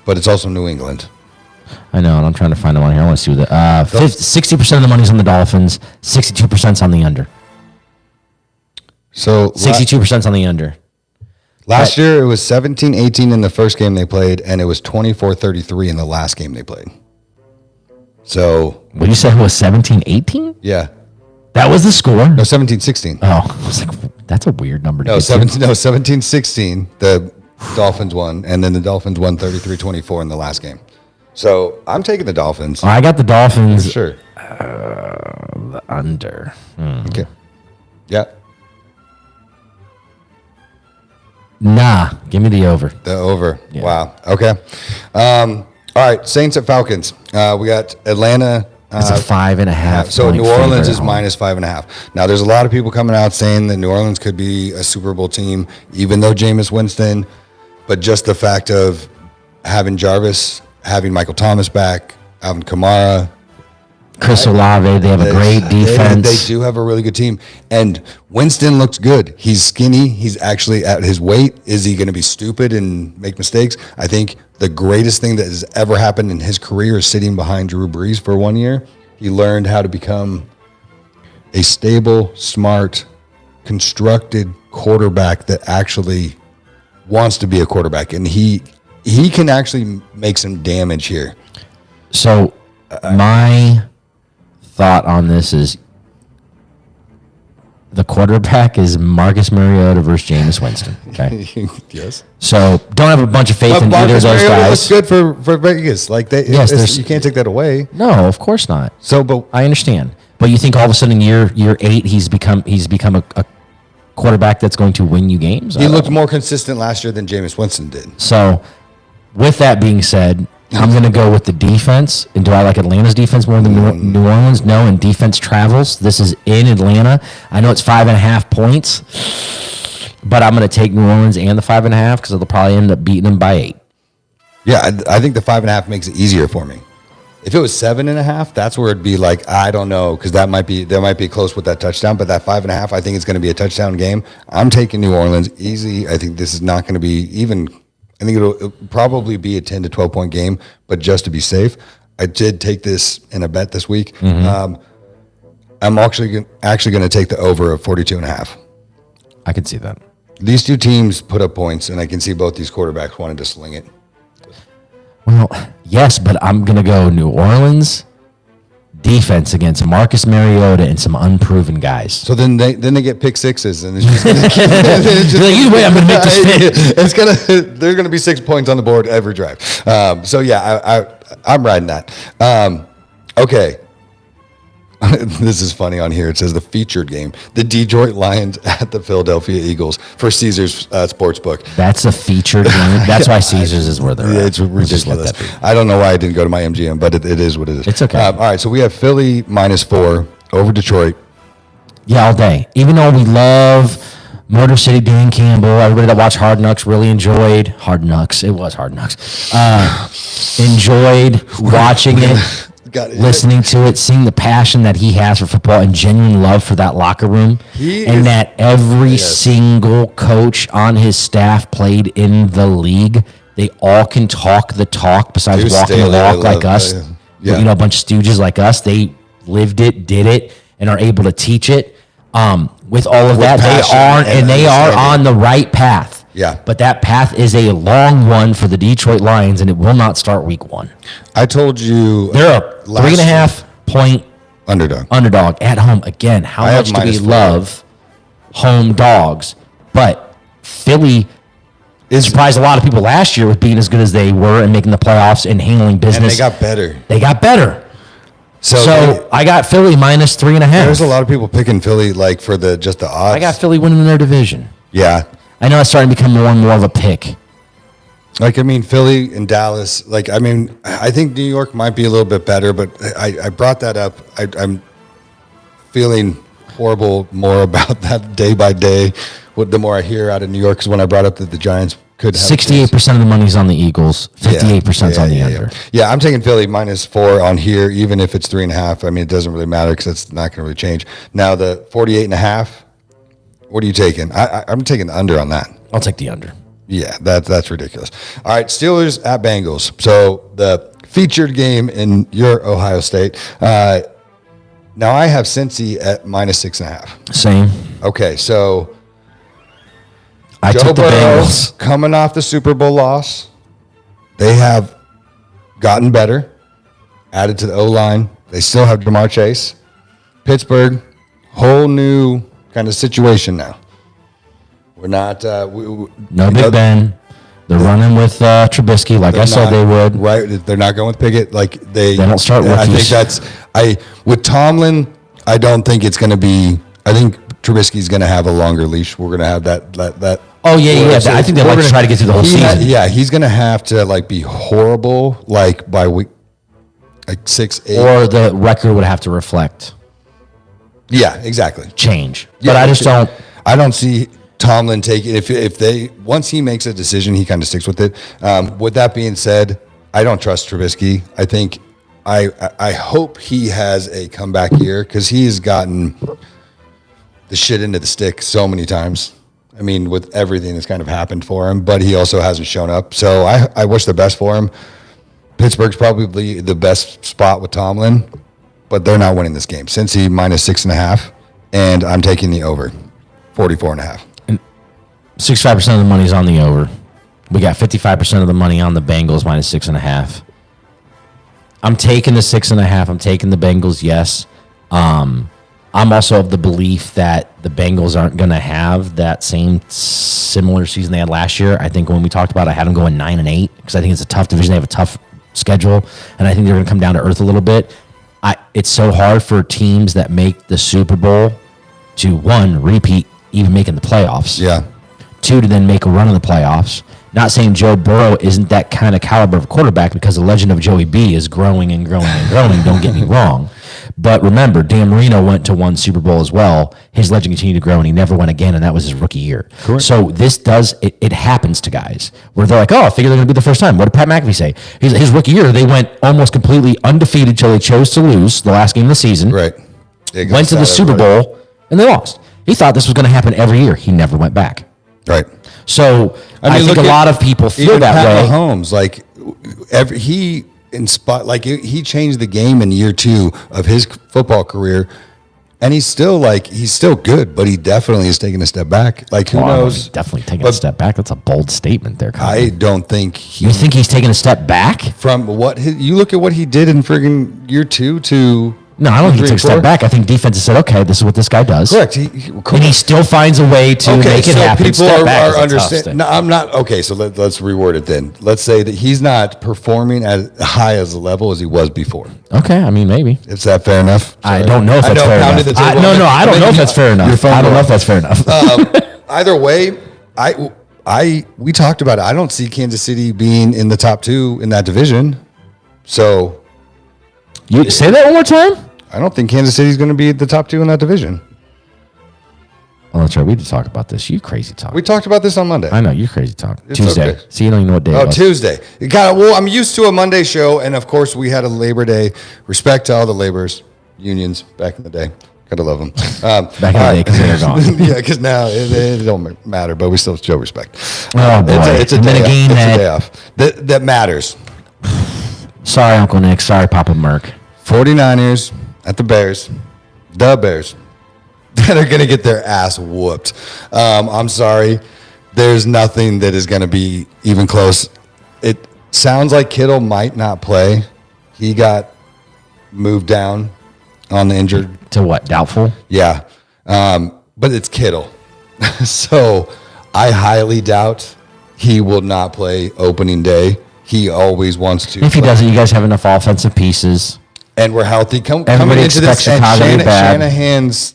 [SPEAKER 2] but it's also New England.
[SPEAKER 1] I know, and I'm trying to find them on here. I want to see what 60% of the money's on the Dolphins, 62% on the under.
[SPEAKER 2] So
[SPEAKER 1] 62% on the under.
[SPEAKER 2] Last year, it was 17-18 in the first game they played, and it was 24-33 in the last game they played. So...
[SPEAKER 1] What you said it was 17-18?
[SPEAKER 2] Yeah.
[SPEAKER 1] That was the score?
[SPEAKER 2] No, 17-16.
[SPEAKER 1] Oh, I was like, that's a weird number to
[SPEAKER 2] get 17-16, the Dolphins won, and then the Dolphins won 33-24 in the last game. So I'm taking the Dolphins.
[SPEAKER 1] I got the Dolphins.
[SPEAKER 2] For sure.
[SPEAKER 1] The under.
[SPEAKER 2] Okay. Yeah.
[SPEAKER 1] Nah, give me the over.
[SPEAKER 2] The over. Yeah. Wow. Okay. All right. Saints at Falcons. We got Atlanta.
[SPEAKER 1] It's a 5.5.
[SPEAKER 2] So New Orleans is minus 5.5. Now, there's a lot of people coming out saying that New Orleans could be a Super Bowl team, even though Jameis Winston. But just the fact of having Jarvis, having Michael Thomas back, having Kamara,
[SPEAKER 1] Chris Olave, they have a great defense.
[SPEAKER 2] They do have a really good team. And Winston looks good. He's skinny. He's actually at his weight. Is he going to be stupid and make mistakes? I think the greatest thing that has ever happened in his career is sitting behind Drew Brees for 1 year. He learned how to become a stable, smart, constructed quarterback that actually wants to be a quarterback. And he can actually make some damage here.
[SPEAKER 1] So my thought on this is the quarterback is Marcus Mariota versus Jameis Winston. Okay.
[SPEAKER 2] Yes.
[SPEAKER 1] So don't have a bunch of faith in either of those guys.
[SPEAKER 2] It's good for Vegas. You can't take that away.
[SPEAKER 1] No, of course not.
[SPEAKER 2] So, but
[SPEAKER 1] I understand. But you think all of a sudden year 8 he's become a quarterback that's going to win you games?
[SPEAKER 2] He looked more consistent last year than Jameis Winston did.
[SPEAKER 1] So with that being said, I'm going to go with the defense. And do I like Atlanta's defense more than New Orleans? No, and defense travels. This is in Atlanta. I know it's 5.5 points, but I'm going to take New Orleans and the 5.5 because they'll probably end up beating them by 8.
[SPEAKER 2] Yeah, I think the 5.5 makes it easier for me. If it was 7.5, that's where it'd be like, I don't know, because there might be close with that touchdown, but that 5.5, I think it's going to be a touchdown game. I'm taking New Orleans easy. I think this is not going to be even... I think it'll probably be a 10 to 12 point game, but just to be safe, I did take this in a bet this week. Mm-hmm. I'm actually going to take the over of 42.5.
[SPEAKER 1] I can see that.
[SPEAKER 2] These two teams put up points, and I can see both these quarterbacks wanted to sling it.
[SPEAKER 1] Well, yes, but I'm going to go New Orleans defense against Marcus Mariota and some unproven guys.
[SPEAKER 2] So then they get pick sixes, and it's just either
[SPEAKER 1] way, I'm going to make this
[SPEAKER 2] fit. There's going to be 6 points on the board every drive. So yeah, I'm riding that. Okay. This is funny on here. It says the featured game, the Detroit Lions at the Philadelphia Eagles for Caesars Sportsbook.
[SPEAKER 1] That's a featured game. That's why Caesars is where they're at.
[SPEAKER 2] It's ridiculous. I don't know why I didn't go to my MGM, but it is what it is.
[SPEAKER 1] It's okay.
[SPEAKER 2] All right, so we have Philly -4 over Detroit.
[SPEAKER 1] Yeah, all day. Even though we love Motor City, Dan Campbell, everybody that watched Hard Knocks really enjoyed Hard Knocks. It was Hard Knocks. Enjoyed watching it. listening to it, seeing the passion that he has for football and genuine love for that locker room, that every single coach on his staff played in the league. They all can talk the talk besides walking the walk like us. A bunch of stooges like us. They lived it, did it, and are able to teach it. With all of that, they are on the right path.
[SPEAKER 2] Yeah.
[SPEAKER 1] But that path is a long one for the Detroit Lions, and it will not start week 1.
[SPEAKER 2] I told you
[SPEAKER 1] they're a 3.5 point underdog at home. Again, how much do we love home dogs? But Philly surprised a lot of people last year with being as good as they were and making the playoffs and handling business.
[SPEAKER 2] And they got better.
[SPEAKER 1] So I got Philly minus 3.5.
[SPEAKER 2] There's a lot of people picking Philly for just the odds.
[SPEAKER 1] I got Philly winning their division.
[SPEAKER 2] Yeah.
[SPEAKER 1] I know it's starting to become more and more of a pick.
[SPEAKER 2] Philly and Dallas. I think New York might be a little bit better, but I brought that up. I'm feeling horrible more about that day by day. The more I hear out of New York, because when I brought up that the Giants could have
[SPEAKER 1] 68% of the money's on the Eagles, 58% is on the under.
[SPEAKER 2] Yeah, I'm taking Philly -4 on here, even if it's 3.5. It doesn't really matter because it's not going to really change. Now the 48.5. What are you taking? I'm taking the under on that.
[SPEAKER 1] I'll take the under.
[SPEAKER 2] Yeah, that's ridiculous. All right, Steelers at Bengals. So the featured game in your Ohio State. Now I have Cincy at -6.5.
[SPEAKER 1] Same.
[SPEAKER 2] Okay, so
[SPEAKER 1] I took the Bengals.
[SPEAKER 2] Coming off the Super Bowl loss. They have gotten better, added to the O-line. They still have Jamar Chase. Pittsburgh, whole new kind of situation now. We're not
[SPEAKER 1] no Big Ben. They're running with Trubisky, like I said they would.
[SPEAKER 2] Right, they're not going with Pickett. They don't
[SPEAKER 1] start rookies.
[SPEAKER 2] I think with Tomlin. I don't think it's going to be. I think Trubisky's going to have a longer leach. We're going to have that.
[SPEAKER 1] Oh yeah. I think they're going to try to get through the whole season.
[SPEAKER 2] He's going to have to be horrible by week 6, 8.
[SPEAKER 1] Or the record would have to reflect.
[SPEAKER 2] Yeah, exactly.
[SPEAKER 1] Change.
[SPEAKER 2] Yeah,
[SPEAKER 1] but I just don't.
[SPEAKER 2] I don't see Tomlin taking once he makes a decision, he kind of sticks with it. With that being said, I don't trust Trubisky. I think I hope he has a comeback year because he has gotten the shit into the stick so many times. With everything that's kind of happened for him, but he also hasn't shown up. So I wish the best for him. Pittsburgh's probably the best spot with Tomlin, but they're not winning this game. Cincy -6.5, and I'm taking the over, 44.5.
[SPEAKER 1] 65% of the money's on the over. We got 55% of the money on the Bengals -6.5. I'm taking the 6.5. I'm taking the Bengals. Yes. I'm also of the belief that the Bengals aren't going to have that similar season they had last year. I think when we talked about it, I had them going 9-8 because I think it's a tough division. They have a tough schedule, and I think they're going to come down to earth a little bit. It's so hard for teams that make the Super Bowl to, 1, repeat, even making the playoffs.
[SPEAKER 2] Yeah.
[SPEAKER 1] 2, to then make a run in the playoffs. Not saying Joe Burrow isn't that kind of caliber of quarterback because the legend of Joey B is growing and growing and growing. Don't get me wrong. But remember, Dan Marino went to 1 Super Bowl as well. His legend continued to grow, and he never went again, and that was his rookie year.
[SPEAKER 2] Correct.
[SPEAKER 1] So this it happens to guys where they're like, I figure they're going to be the first time. What did Pat McAfee say? His rookie year, they went almost completely undefeated till they chose to lose the last game of the season.
[SPEAKER 2] Right.
[SPEAKER 1] Went to the Super Bowl, and they lost. He thought this was going to happen every year. He never went back.
[SPEAKER 2] Right.
[SPEAKER 1] So I think a lot of people feel that way.
[SPEAKER 2] Mahomes, he changed the game in year 2 of his football career, and he's still good, but he definitely is taking a step back. Who knows?
[SPEAKER 1] He's definitely taking a step back. That's a bold statement there, Kyle.
[SPEAKER 2] I don't think
[SPEAKER 1] you think he's taking a step back
[SPEAKER 2] from what you look at what he did in friggin' year 2 to.
[SPEAKER 1] No, I don't think he took a step back. I think defense has said, okay, this is what this guy does.
[SPEAKER 2] Correct.
[SPEAKER 1] And he still finds a way to make it happen.
[SPEAKER 2] People are understanding. No, I'm not. Okay, so let's reword it then. Let's say that he's not performing as high as a level as he was before.
[SPEAKER 1] Okay, maybe.
[SPEAKER 2] Is that fair enough?
[SPEAKER 1] I don't know if that's fair enough. I don't know if that's fair enough. I don't know if that's fair enough.
[SPEAKER 2] Either way, we talked about it. I don't see Kansas City being in the top 2 in that division. So
[SPEAKER 1] you say that one more time?
[SPEAKER 2] I don't think Kansas City is going to be the top 2 in that division.
[SPEAKER 1] Oh, that's right. We did talk about this. You crazy talk.
[SPEAKER 2] We talked about this on Monday.
[SPEAKER 1] I know. You crazy talk. It's Tuesday. Okay. See, you don't even know what day it was.
[SPEAKER 2] Tuesday. I'm used to a Monday show, and of course, we had a Labor Day. Respect to all the laborers, unions back in the day. Gotta love them.
[SPEAKER 1] Back in the day, because they're gone.
[SPEAKER 2] Yeah, because now it don't matter, but we still show respect.
[SPEAKER 1] Oh, boy.
[SPEAKER 2] It's a day off. That matters.
[SPEAKER 1] Sorry, Uncle Nick. Sorry, Papa Merck.
[SPEAKER 2] 49ers at the Bears. The Bears. That are going to get their ass whooped. I'm sorry. There's nothing that is going to be even close. It sounds like Kittle might not play. He got moved down on the injured.
[SPEAKER 1] To what? Doubtful?
[SPEAKER 2] Yeah. But it's Kittle. So I highly doubt he will not play opening day. He always wants to.
[SPEAKER 1] If he doesn't, you guys have enough offensive pieces.
[SPEAKER 2] And we're healthy.
[SPEAKER 1] Coming into this, and
[SPEAKER 2] Shanahan's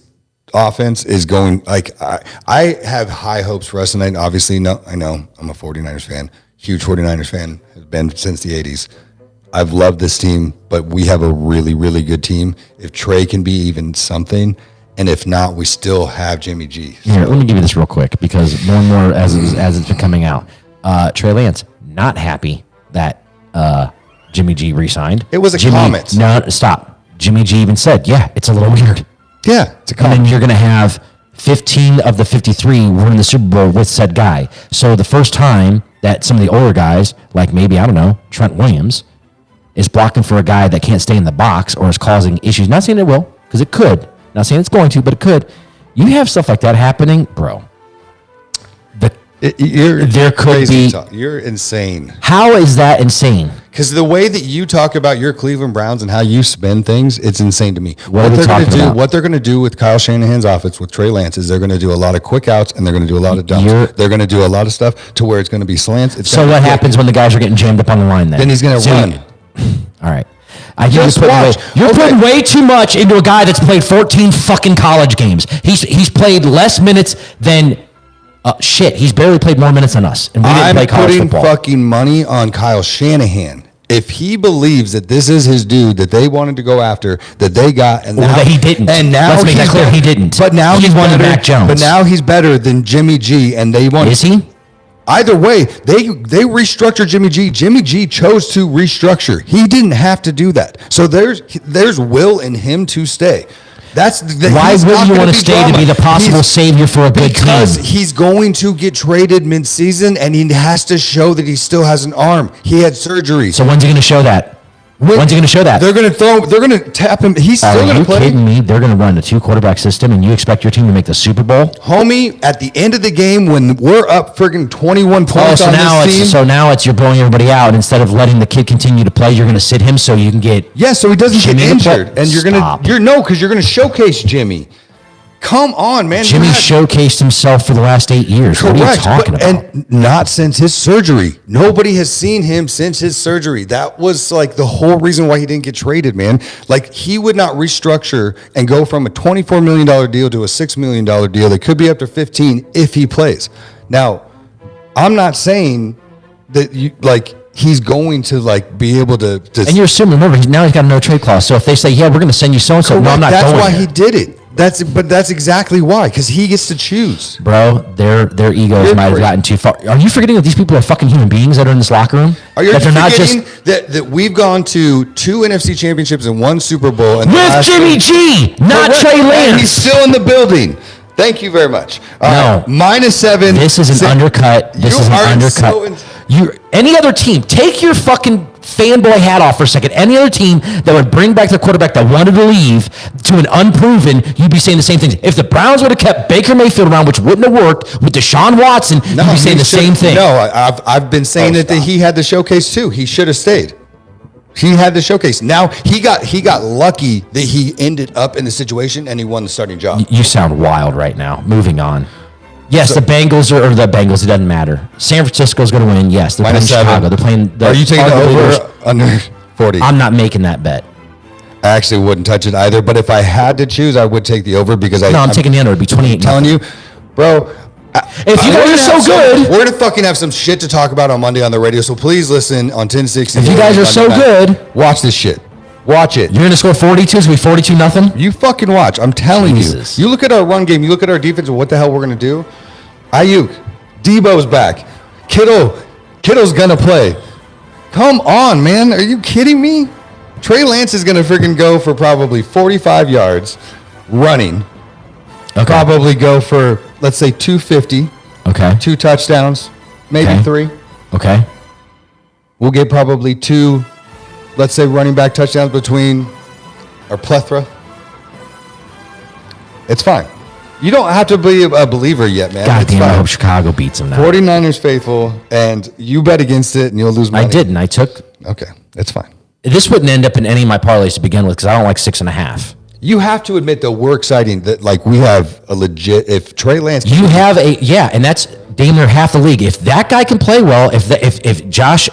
[SPEAKER 2] offense is going, I have high hopes for us. And I obviously know I'm a 49ers fan. Huge 49ers fan. Has been since the 80s. I've loved this team, but we have a really, really good team. If Trey can be even something, and if not, we still have Jimmy G.
[SPEAKER 1] So. Here, let me give you this real quick, because more and more as it's been coming out, Trey Lance not happy that Jimmy G re-signed.
[SPEAKER 2] It was a comment.
[SPEAKER 1] No, stop. Jimmy G even said, "Yeah, it's a little weird."
[SPEAKER 2] Yeah, it's a comment.
[SPEAKER 1] And then you're going to have 15 of the 53 were in the Super Bowl with said guy. So the first time that some of the older guys, like maybe I don't know Trent Williams, is blocking for a guy that can't stay in the box or is causing issues. Not saying it will, because it could. Not saying it's going to, but it could. You have stuff like that happening, bro.
[SPEAKER 2] You're insane.
[SPEAKER 1] How is that insane?
[SPEAKER 2] Because the way that you talk about your Cleveland Browns and how you spin things, it's insane to me.
[SPEAKER 1] What
[SPEAKER 2] they're going to do with Kyle Shanahan's offense with Trey Lance is they're going to do a lot of quick outs and they're going to do a lot of dumps. They're going to do a lot of stuff to where it's going to be slants.
[SPEAKER 1] So what happens when the guys are getting jammed up on the line then?
[SPEAKER 2] Then he's going to run.
[SPEAKER 1] All right. You're putting way too much into a guy that's played 14 fucking college games. He's played less minutes than he's barely played more minutes than us, and we didn't play college football.
[SPEAKER 2] I'm putting fucking money on Kyle Shanahan. If he believes that this is his dude that they wanted to go after, that they got, and now
[SPEAKER 1] that he didn't,
[SPEAKER 2] and now
[SPEAKER 1] let's make that clear, he didn't.
[SPEAKER 2] But now
[SPEAKER 1] he's one of Mac Jones.
[SPEAKER 2] But now he's better than Jimmy G, and they want.
[SPEAKER 1] Is he?
[SPEAKER 2] Either way, they restructured Jimmy G. Jimmy G chose to restructure. He didn't have to do that. So there's will in him to stay.
[SPEAKER 1] Why would you want to stay to be the possible savior for a good team?
[SPEAKER 2] Because he's going to get traded mid-season, and he has to show that he still has an arm. He had surgery.
[SPEAKER 1] So when's he going to show that? When's he going to show that?
[SPEAKER 2] They're going to tap him. He's still going to play.
[SPEAKER 1] Are you kidding me? They're going to run a 2-quarterback system, and you expect your team to make the Super Bowl?
[SPEAKER 2] Homie, at the end of the game, when we're up friggin' 21 points on this team.
[SPEAKER 1] So now you're blowing everybody out, and instead of letting the kid continue to play, you're going to sit him so you can get
[SPEAKER 2] so he doesn't get injured. And you're
[SPEAKER 1] Stop.
[SPEAKER 2] because you're going to showcase Jimmy. Come on, man.
[SPEAKER 1] Jimmy showcased himself for the last 8 years.
[SPEAKER 2] Correct.
[SPEAKER 1] What are you talking about?
[SPEAKER 2] And not since his surgery. Nobody has seen him since his surgery. That was like the whole reason why he didn't get traded, man. Like, he would not restructure and go from a $24 million deal to a $6 million deal that could be up to 15 if he plays. Now, I'm not saying that he's going to be able to.
[SPEAKER 1] And you're assuming, remember, now he's got a no trade clause. So if they say, yeah, we're going to send you so and so, no, I'm not going.
[SPEAKER 2] That's why he did it. That's exactly why, because he gets to choose.
[SPEAKER 1] Bro, their egos might have gotten too far. Are you forgetting that these people are fucking human beings that are in this locker room?
[SPEAKER 2] Are you forgetting that we've gone to 2 NFC championships and 1 Super Bowl
[SPEAKER 1] with Jimmy G, not Trey Lance?
[SPEAKER 2] And he's still in the building. Thank you very much.
[SPEAKER 1] No.
[SPEAKER 2] -7.
[SPEAKER 1] This is an undercut. This is an undercut. Any other team, take your fucking fanboy hat off for a second. Any other team that would bring back the quarterback that wanted to leave to an unproven, you'd be saying the same things. If the Browns would have kept Baker Mayfield around, which wouldn't have worked, with Deshaun Watson, you'd be saying the same thing.
[SPEAKER 2] No, I've been saying that he had the showcase too. He should have stayed. He had the showcase. Now he got lucky that he ended up in the situation and he won the starting job.
[SPEAKER 1] You sound wild right now. Moving on. Yes, the Bengals or the Bengals. It doesn't matter. San Francisco's going to win. Yes, they're playing Chicago. They're playing.
[SPEAKER 2] Are you taking the over or under 40?
[SPEAKER 1] I'm not making that bet.
[SPEAKER 2] I actually wouldn't touch it either. But if I had to choose, I would take the over because I'm
[SPEAKER 1] taking the under. It'd be 28.
[SPEAKER 2] I'm telling you, bro.
[SPEAKER 1] If you guys are so good,
[SPEAKER 2] we're gonna fucking have some shit to talk about on Monday on the radio. So please listen on 1060.
[SPEAKER 1] If you guys are so good,
[SPEAKER 2] watch this shit. Watch it.
[SPEAKER 1] You're going to score 42? It's going to be 42-0?
[SPEAKER 2] You fucking watch. I'm telling you. You look at our run game. You look at our defense and what the hell we're going to do. Ayuk. Debo's back. Kittle's going to play. Come on, man. Are you kidding me? Trey Lance is going to freaking go for probably 45 yards running. Okay. Probably go for, let's say, 250.
[SPEAKER 1] Okay.
[SPEAKER 2] 2 touchdowns. Maybe 3.
[SPEAKER 1] Okay.
[SPEAKER 2] We'll get probably 2, let's say, running back touchdowns between our plethora. It's fine. You don't have to be a believer yet, man.
[SPEAKER 1] God damn, I hope Chicago beats them now.
[SPEAKER 2] 49ers faithful, and you bet against it, and you'll lose money.
[SPEAKER 1] I didn't. I took.
[SPEAKER 2] Okay, it's fine.
[SPEAKER 1] This wouldn't end up in any of my parlays to begin with because I don't like 6.5.
[SPEAKER 2] You have to admit, though, we're exciting that, like, we have a legit. If Trey Lance,
[SPEAKER 1] you have and that's damn near half the league. If that guy can play well, if Josh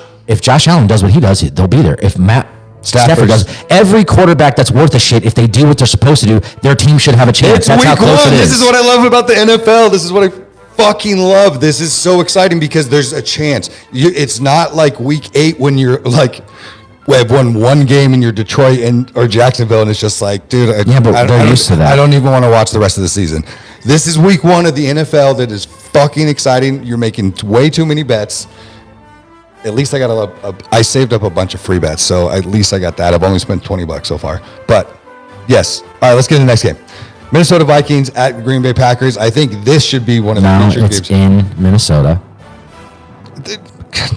[SPEAKER 1] Allen does what he does, they'll be there. If Matt Stafford does, every quarterback that's worth a shit, if they do what they're supposed to do, their team should have a chance. That's how close it is.
[SPEAKER 2] This is what I love about the NFL. This is what I fucking love. This is so exciting because there's a chance. It's not like week 8 when you're like, we have won one game and you're Detroit or Jacksonville, and it's just like, dude,
[SPEAKER 1] but they're used to that.
[SPEAKER 2] I don't even want to watch the rest of the season. This is week 1 of the NFL that is fucking exciting. You're making way too many bets. At least I got I saved up a bunch of free bets, so at least I got that. I've only spent $20 so far. But yes. All right, let's get to the next game. Minnesota Vikings at Green Bay Packers. I think this should be one of the featured games.
[SPEAKER 1] It's in Minnesota.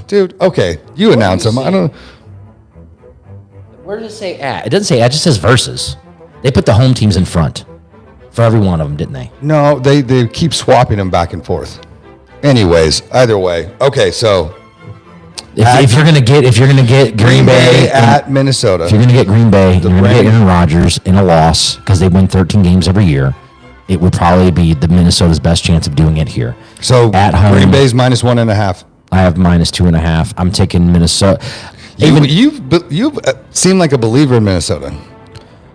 [SPEAKER 2] Dude, okay. You announce them. I don't know.
[SPEAKER 1] Where does it say at? It doesn't say at. It just says versus. They put the home teams in front for every one of them, didn't they?
[SPEAKER 2] No, they keep swapping them back and forth. Anyways, either way. Okay, so
[SPEAKER 1] if you're gonna get Green Bay
[SPEAKER 2] at Minnesota,
[SPEAKER 1] if you're gonna get Green Bay, you're gonna get Aaron Rodgers in a loss because they win 13 games every year. It would probably be the Minnesota's best chance of doing it here.
[SPEAKER 2] So at home, Green Bay's -1.5.
[SPEAKER 1] I have -2.5. I'm taking Minnesota.
[SPEAKER 2] You seem like a believer in Minnesota.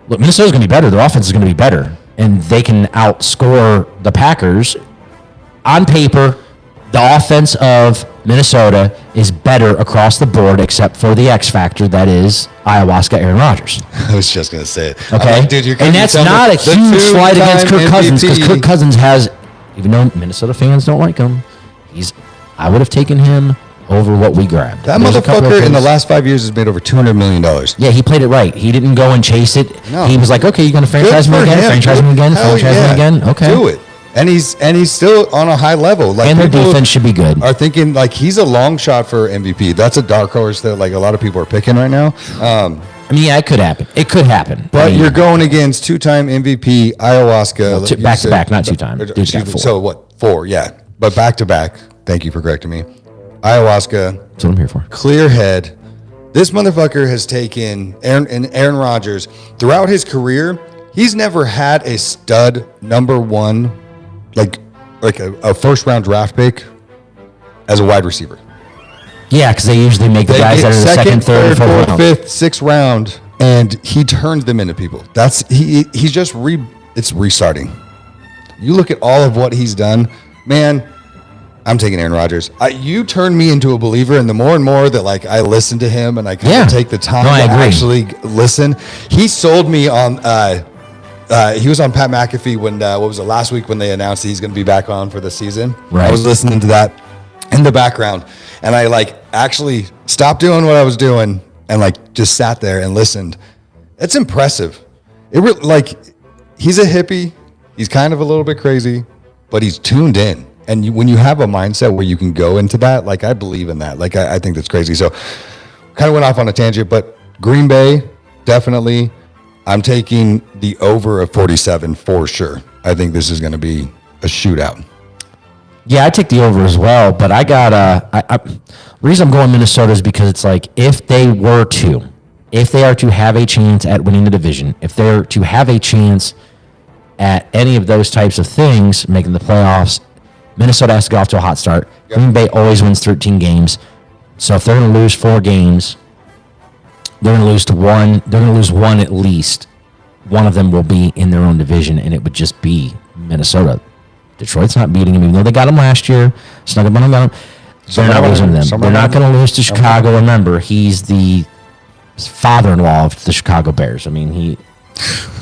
[SPEAKER 1] Look, Minnesota's going to be better. Their offense is going to be better, and they can outscore the Packers. On paper, the offense of Minnesota is better across the board, except for the X factor that is ayahuasca Aaron Rodgers.
[SPEAKER 2] I was just going to say it.
[SPEAKER 1] Okay,
[SPEAKER 2] dude,
[SPEAKER 1] and that's not a huge slight against Kirk Cousins because Kirk Cousins has, even though Minnesota fans don't like him, I would have taken him over what we grabbed.
[SPEAKER 2] That motherfucker in the last 5 years has made over $200 million.
[SPEAKER 1] Yeah, he played it right. He didn't go and chase it.
[SPEAKER 2] No.
[SPEAKER 1] He was like, okay, you're going to franchise me again, franchise me again, franchise me again. Okay.
[SPEAKER 2] Do it. And he's still on a high level. Like,
[SPEAKER 1] and their defense should be good.
[SPEAKER 2] Are thinking like he's a long shot for MVP. That's a dark horse that like a lot of people are picking right now.
[SPEAKER 1] I mean, yeah, it could happen. It could happen.
[SPEAKER 2] But you're going against 2-time MVP ayahuasca.
[SPEAKER 1] Back to back, not 2-time. Dude's got 4.
[SPEAKER 2] So what? 4, yeah. But back to back. Thank you for correcting me. Ayahuasca.
[SPEAKER 1] That's what I'm here for.
[SPEAKER 2] Clear head. This motherfucker has taken Aaron Rodgers throughout his career. He's never had a stud number 1, like a first round draft pick as a wide receiver.
[SPEAKER 1] Yeah, because they usually make the guys that are the second, third, fourth,
[SPEAKER 2] fifth, 6th round, and he turns them into people. He's just it's restarting. You look at all of what he's done, man. I'm taking Aaron Rodgers. You turned me into a believer, and the more and more that like I listen to him and I kind of take the time to actually listen, he sold me on. He was on Pat McAfee when what was it last week when they announced that he's going to be back on for the season.
[SPEAKER 1] Right.
[SPEAKER 2] I was listening to that in the background, and I like actually stopped doing what I was doing and like just sat there and listened. It's impressive. He's a hippie. He's kind of a little bit crazy, but he's tuned in. And when you have a mindset where you can go into that, like I believe in that. Like I think that's crazy. So kind of went off on a tangent, but Green Bay, definitely. I'm taking the over of 47 for sure. I think this is going to be a shootout.
[SPEAKER 1] Yeah, I take the over as well, but I got the reason I'm going Minnesota is because it's like if they are to have a chance at winning the division, if they're to have a chance at any of those types of things, making the playoffs, Minnesota has to get off to a hot start. Yep. Green Bay always wins 13 games. So if they're going to lose 4 games, they're going to lose to one. They're going to lose one at least. One of them will be in their own division, and it would just be Minnesota. Detroit's not beating them, even though they got them last year. Snuck up on them. They're not losing to them. They're not going to lose to Chicago. Remember, he's the father-in-law of the Chicago Bears. I mean, he.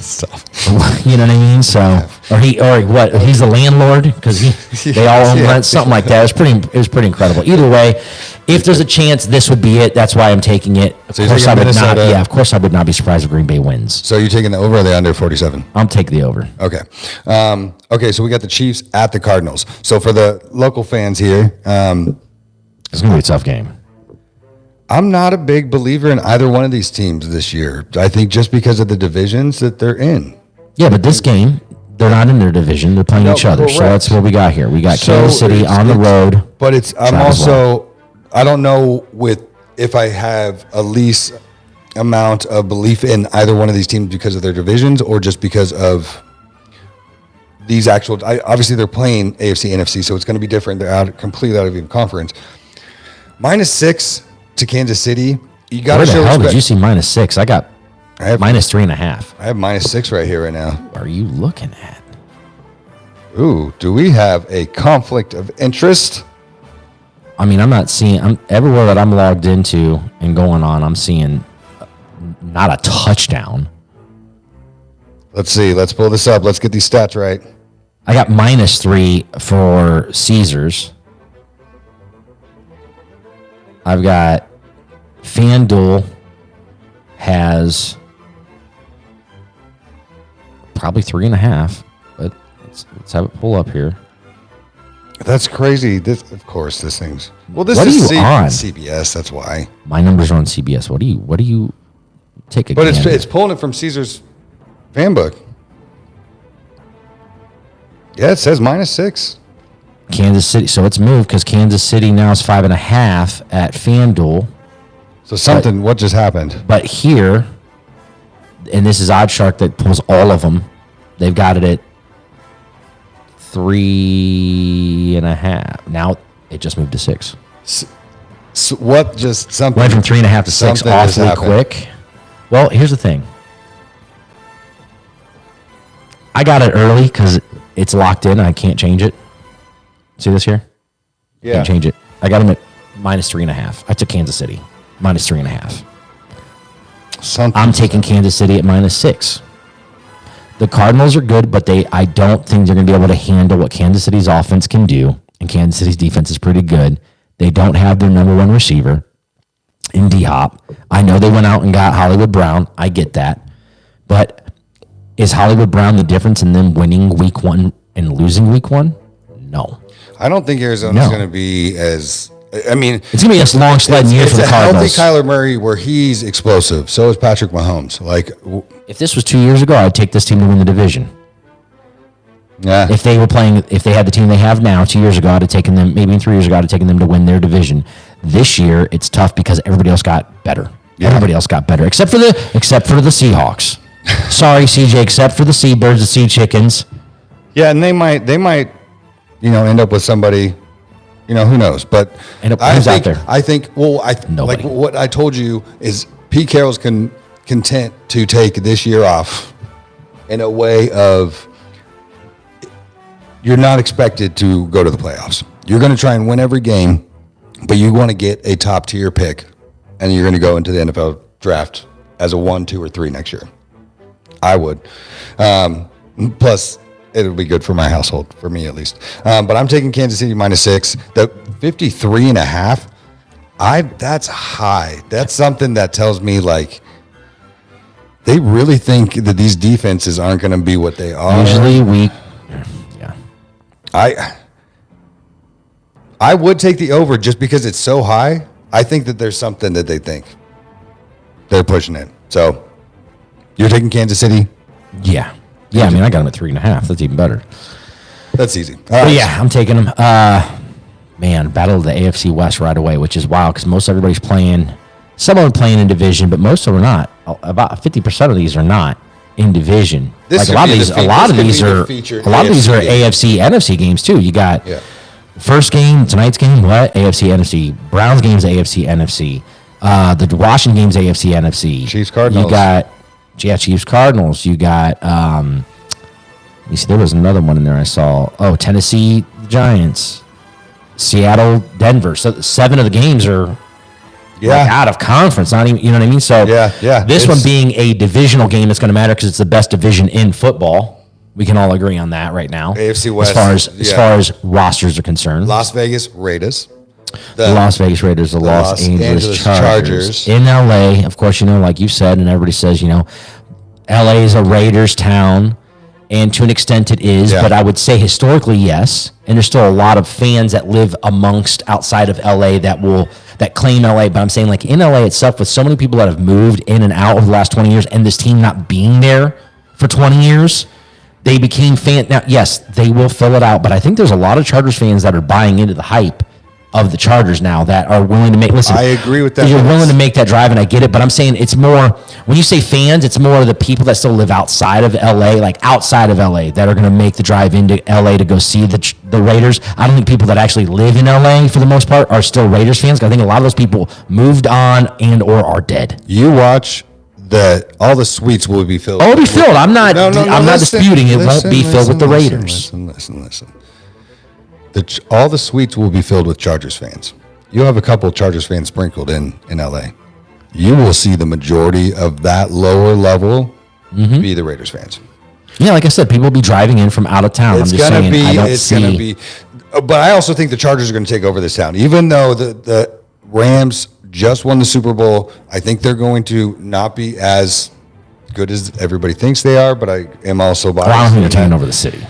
[SPEAKER 2] Stuff.
[SPEAKER 1] You know what I mean? So, or he's the landlord because they all own rent, something like that. It was pretty incredible. Either way, if there's a chance, this would be it. That's why I'm taking it. Of course, I would not. Yeah, of course, I would not be surprised if Green Bay wins.
[SPEAKER 2] So you're taking the over or the under 47?
[SPEAKER 1] I'll take the over.
[SPEAKER 2] Okay. Okay. So we got the Chiefs at the Cardinals. So for the local fans here,
[SPEAKER 1] it's gonna be a tough game.
[SPEAKER 2] I'm not a big believer in either one of these teams this year. I think just because of the divisions that they're in.
[SPEAKER 1] Yeah, but this game, they're not in their division. They're playing each other. Correct. So that's what we got here. We got Kansas City on the road.
[SPEAKER 2] But I don't know if I have a least amount of belief in either one of these teams because of their divisions or just because of these actual. Obviously, they're playing AFC, NFC, so it's going to be different. They're completely out of even conference. -6 to Kansas City. You got to show respect. Where the hell
[SPEAKER 1] did you see -6? I have -3.5.
[SPEAKER 2] I have -6 right here right now.
[SPEAKER 1] What are you looking at?
[SPEAKER 2] Ooh, do we have a conflict of interest?
[SPEAKER 1] I mean, I'm everywhere that I'm logged into and going on, I'm seeing not a touchdown.
[SPEAKER 2] Let's see. Let's pull this up. Let's get these stats right.
[SPEAKER 1] I got -3 for Caesars. I've got FanDuel has probably 3.5, but let's have it pull up here.
[SPEAKER 2] That's crazy. This thing's. Well, this
[SPEAKER 1] what
[SPEAKER 2] is
[SPEAKER 1] on?
[SPEAKER 2] CBS. That's why.
[SPEAKER 1] My numbers are on CBS. What do you take?
[SPEAKER 2] But it's pulling it from Caesar's fan book. Yeah, it says -6.
[SPEAKER 1] Kansas City. So it's moved because Kansas City now is 5.5 at FanDuel.
[SPEAKER 2] So what just happened?
[SPEAKER 1] But here, and this is OddsShark that pulls all of them. They've got it at 3.5. Now it just moved to 6.
[SPEAKER 2] So what just something
[SPEAKER 1] went from 3.5 to 6 awfully quick. Well, here's the thing. I got it early because it's locked in. I can't change it. See this here?
[SPEAKER 2] Yeah.
[SPEAKER 1] Can't change it. I got them at -3.5. I took Kansas City -3.5. I'm taking Kansas City at -6. The Cardinals are good, but I don't think they're going to be able to handle what Kansas City's offense can do, and Kansas City's defense is pretty good. They don't have their number one receiver in D-Hop. I know they went out and got Hollywood Brown. I get that. But is Hollywood Brown the difference in them winning week 1 and losing week 1? No.
[SPEAKER 2] I don't think Arizona's going to be as. I mean,
[SPEAKER 1] it's going to be a long sledding year for the Cardinals.
[SPEAKER 2] It's a healthy Kyler Murray where he's explosive. So is Patrick Mahomes.
[SPEAKER 1] If this was 2 years ago, I'd take this team to win the division.
[SPEAKER 2] Yeah.
[SPEAKER 1] If they had the team they have now, 2 years ago, I'd have taken them. Maybe 3 years ago, I'd have taken them to win their division. This year, it's tough because everybody else got better. Yeah. Everybody else got better, except for the Seahawks. Sorry, CJ, except for the Seabirds, the Sea Chickens.
[SPEAKER 2] Yeah, and they might, end up with somebody. Who knows? But I think like what I told you is Pete Carroll's content to take this year off in a way of you're not expected to go to the playoffs. You're going to try and win every game, but you want to get a top tier pick, and you're going to go into the NFL draft as a 1, 2, or 3 next year. I would. Plus, it'll be good for my household, for me at least. But I'm taking Kansas City -6. The 53.5, that's high. That's something that tells me they really think that these defenses aren't going to be what they are.
[SPEAKER 1] Usually
[SPEAKER 2] I would take the over just because it's so high. I think that there's something that they think. They're pushing it. So you're taking Kansas City?
[SPEAKER 1] Yeah. Yeah, I mean, I got them at 3.5. That's even better.
[SPEAKER 2] That's easy.
[SPEAKER 1] All right. Yeah, I'm taking them. Battle of the AFC West right away, which is wild because everybody's playing. Some of them playing in division, but most of them are not. About 50% of these are not in division. A lot of these are AFC, NFC games too. You got first game, tonight's game, AFC, NFC. Browns game's AFC, NFC. The Washington game's AFC, NFC.
[SPEAKER 2] Chiefs, Cardinals.
[SPEAKER 1] You got Chiefs, Cardinals. You got let me see, there was another one in there I saw. Oh, Tennessee, Giants. Seattle, Denver. So 7 of the games are like out of conference, not even, you know what I mean? So this one being a divisional game, it's going to matter because it's the best division in football. We can all agree on that right now.
[SPEAKER 2] AFC West.
[SPEAKER 1] As far as rosters are concerned.
[SPEAKER 2] Las Vegas Raiders.
[SPEAKER 1] The Las Vegas Raiders, the Los Angeles Chargers. In LA, of course, you know, like you said, and everybody says, you know, LA is a Raiders town, and to an extent it is, but I would say historically, yes. And there's still a lot of fans that live outside of LA that claim LA, but I'm saying like in LA itself, with so many people that have moved in and out over the last 20 years, and this team not being there for 20 years, they became fans. Now, yes, they will fill it out, but I think there's a lot of Chargers fans that are buying into the hype of the Chargers now that are willing to make. Listen,
[SPEAKER 2] I agree with that.
[SPEAKER 1] You're willing to make that drive, and I get it. But I'm saying it's more when you say fans, it's more the people that still live outside of LA, like outside of LA, that are going to make the drive into LA to go see the Raiders. I don't think people that actually live in LA for the most part are still Raiders fans. I think a lot of those people moved on and or are dead.
[SPEAKER 2] You watch all the suites will be filled.
[SPEAKER 1] Oh, it'll be filled. I'm not disputing it. Won't be filled with the Raiders.
[SPEAKER 2] Listen. All the suites will be filled with Chargers fans. You'll have a couple of Chargers fans sprinkled in LA. You will see the majority of that lower level be the Raiders fans.
[SPEAKER 1] Yeah, like I said, people will be driving in from out of town.
[SPEAKER 2] It's going to be. But I also think the Chargers are going to take over this town. Even though the Rams just won the Super Bowl, I think they're going to not be as good as everybody thinks they are, but I am also biased.
[SPEAKER 1] I don't think they're taking over the city.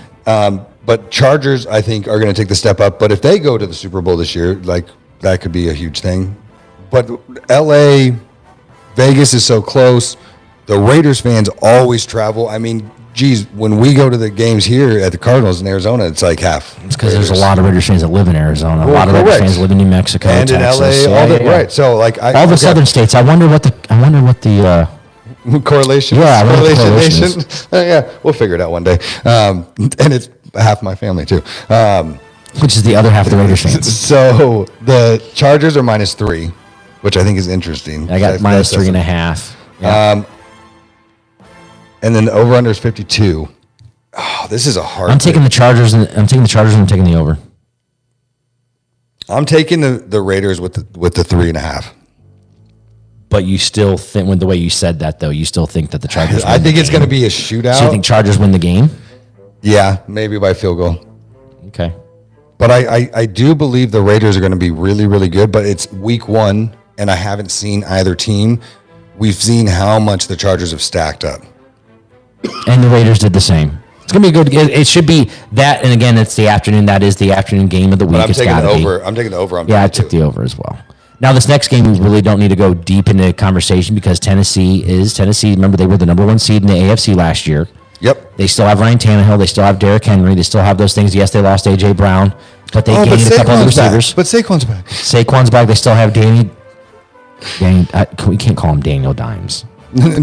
[SPEAKER 2] But Chargers, I think, are going to take the step up. But if they go to the Super Bowl this year, like that could be a huge thing. But LA, Vegas is so close. The Raiders fans always travel. I mean, geez, when we go to the games here at the Cardinals in Arizona, it's like half.
[SPEAKER 1] It's because there's a lot of Raiders fans that live in Arizona. A lot of Raiders fans live in New Mexico,
[SPEAKER 2] and
[SPEAKER 1] Texas.
[SPEAKER 2] in LA. Right. So like
[SPEAKER 1] all the southern states. I wonder what the
[SPEAKER 2] correlation.
[SPEAKER 1] Yeah,
[SPEAKER 2] correlation. Yeah, we'll figure it out one day. And it's half my family too.
[SPEAKER 1] Which is the other half of the Raiders fans.
[SPEAKER 2] So the Chargers are -3, which I think is interesting.
[SPEAKER 1] I got -3.5.
[SPEAKER 2] Yeah. And then the over/under is 52. Oh, this is a hard.
[SPEAKER 1] I'm taking the Chargers, and I'm taking the over.
[SPEAKER 2] I'm taking the Raiders with the 3.5.
[SPEAKER 1] But you still think, with the way you said that, though, you still think that the Chargers
[SPEAKER 2] I think it's going to be a shootout.
[SPEAKER 1] So you think Chargers win the game?
[SPEAKER 2] Yeah, maybe by field goal.
[SPEAKER 1] Okay.
[SPEAKER 2] But I do believe the Raiders are going to be really, really good, but it's week 1, and I haven't seen either team. We've seen how much the Chargers have stacked up.
[SPEAKER 1] And the Raiders did the same. It's going to be good. It should be that, and again, it's the afternoon. That is the afternoon game of the week.
[SPEAKER 2] But I'm taking the over. I'm taking the over.
[SPEAKER 1] I took the over as well. Now, this next game, we really don't need to go deep into conversation because Tennessee. Remember, they were the #1 seed in the AFC last year.
[SPEAKER 2] Yep.
[SPEAKER 1] They still have Ryan Tannehill. They still have Derrick Henry. They still have those things. Yes, they lost A.J. Brown, but they gained a couple of receivers.
[SPEAKER 2] But Saquon's back.
[SPEAKER 1] Saquon's back. They still have Danny. We can't call him Daniel Dimes.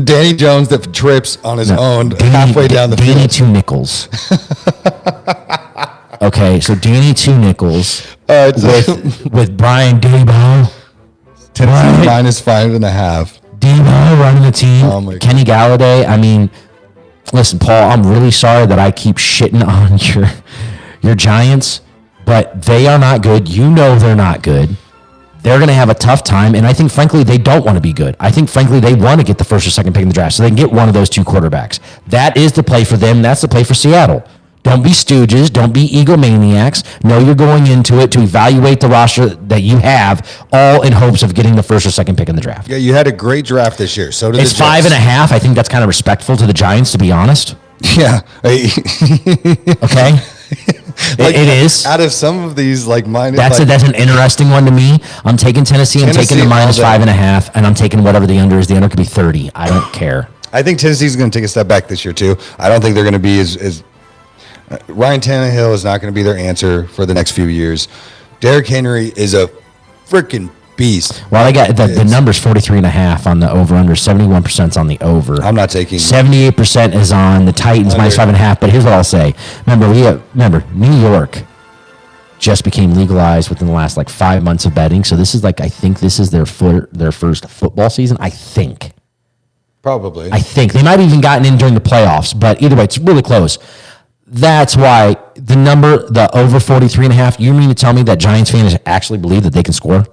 [SPEAKER 2] Danny Jones that trips on his own halfway down the field.
[SPEAKER 1] Danny Two Nichols. Okay, so Danny Two Nichols with Brian Daboll.
[SPEAKER 2] Tennessee -5.5.
[SPEAKER 1] Debo running the team. Kenny Galladay. I mean, listen, Paul, I'm really sorry that I keep shitting on your Giants, but they are not good. You know they're not good. They're going to have a tough time, and I think, frankly, they don't want to be good. I think, frankly, they want to get the first or second pick in the draft so they can get one of those two quarterbacks. That is the play for them. That's the play for Seattle. Don't be stooges. Don't be egomaniacs. No, you're going into it to evaluate the roster that you have, all in hopes of getting the first or second pick in the draft.
[SPEAKER 2] Yeah, you had a great draft this year. So did
[SPEAKER 1] it's 5.5. I think that's kind of respectful to the Giants, to be honest.
[SPEAKER 2] Yeah.
[SPEAKER 1] Okay. It is.
[SPEAKER 2] Out of some of these,
[SPEAKER 1] that's an interesting one to me. I'm taking Tennessee. I'm taking the -5.5, and I'm taking whatever the under is. The under could be 30. I don't care.
[SPEAKER 2] I think Tennessee's going to take a step back this year too. I don't think they're going to be as Ryan Tannehill is not going to be their answer for the next few years. Derrick Henry is a freaking beast.
[SPEAKER 1] Well, I got the numbers 43.5 on the over/under. 71% on the over.
[SPEAKER 2] I'm not taking.
[SPEAKER 1] 78% is on the Titans -5.5. But here's what I'll say. Remember, New York just became legalized within the last 5 months of betting. So this is I think this is their first football season. I think.
[SPEAKER 2] Probably.
[SPEAKER 1] I think they might have even gotten in during the playoffs. But either way, it's really close. That's why the over 43.5. You mean to tell me that Giants fans actually believe that they can score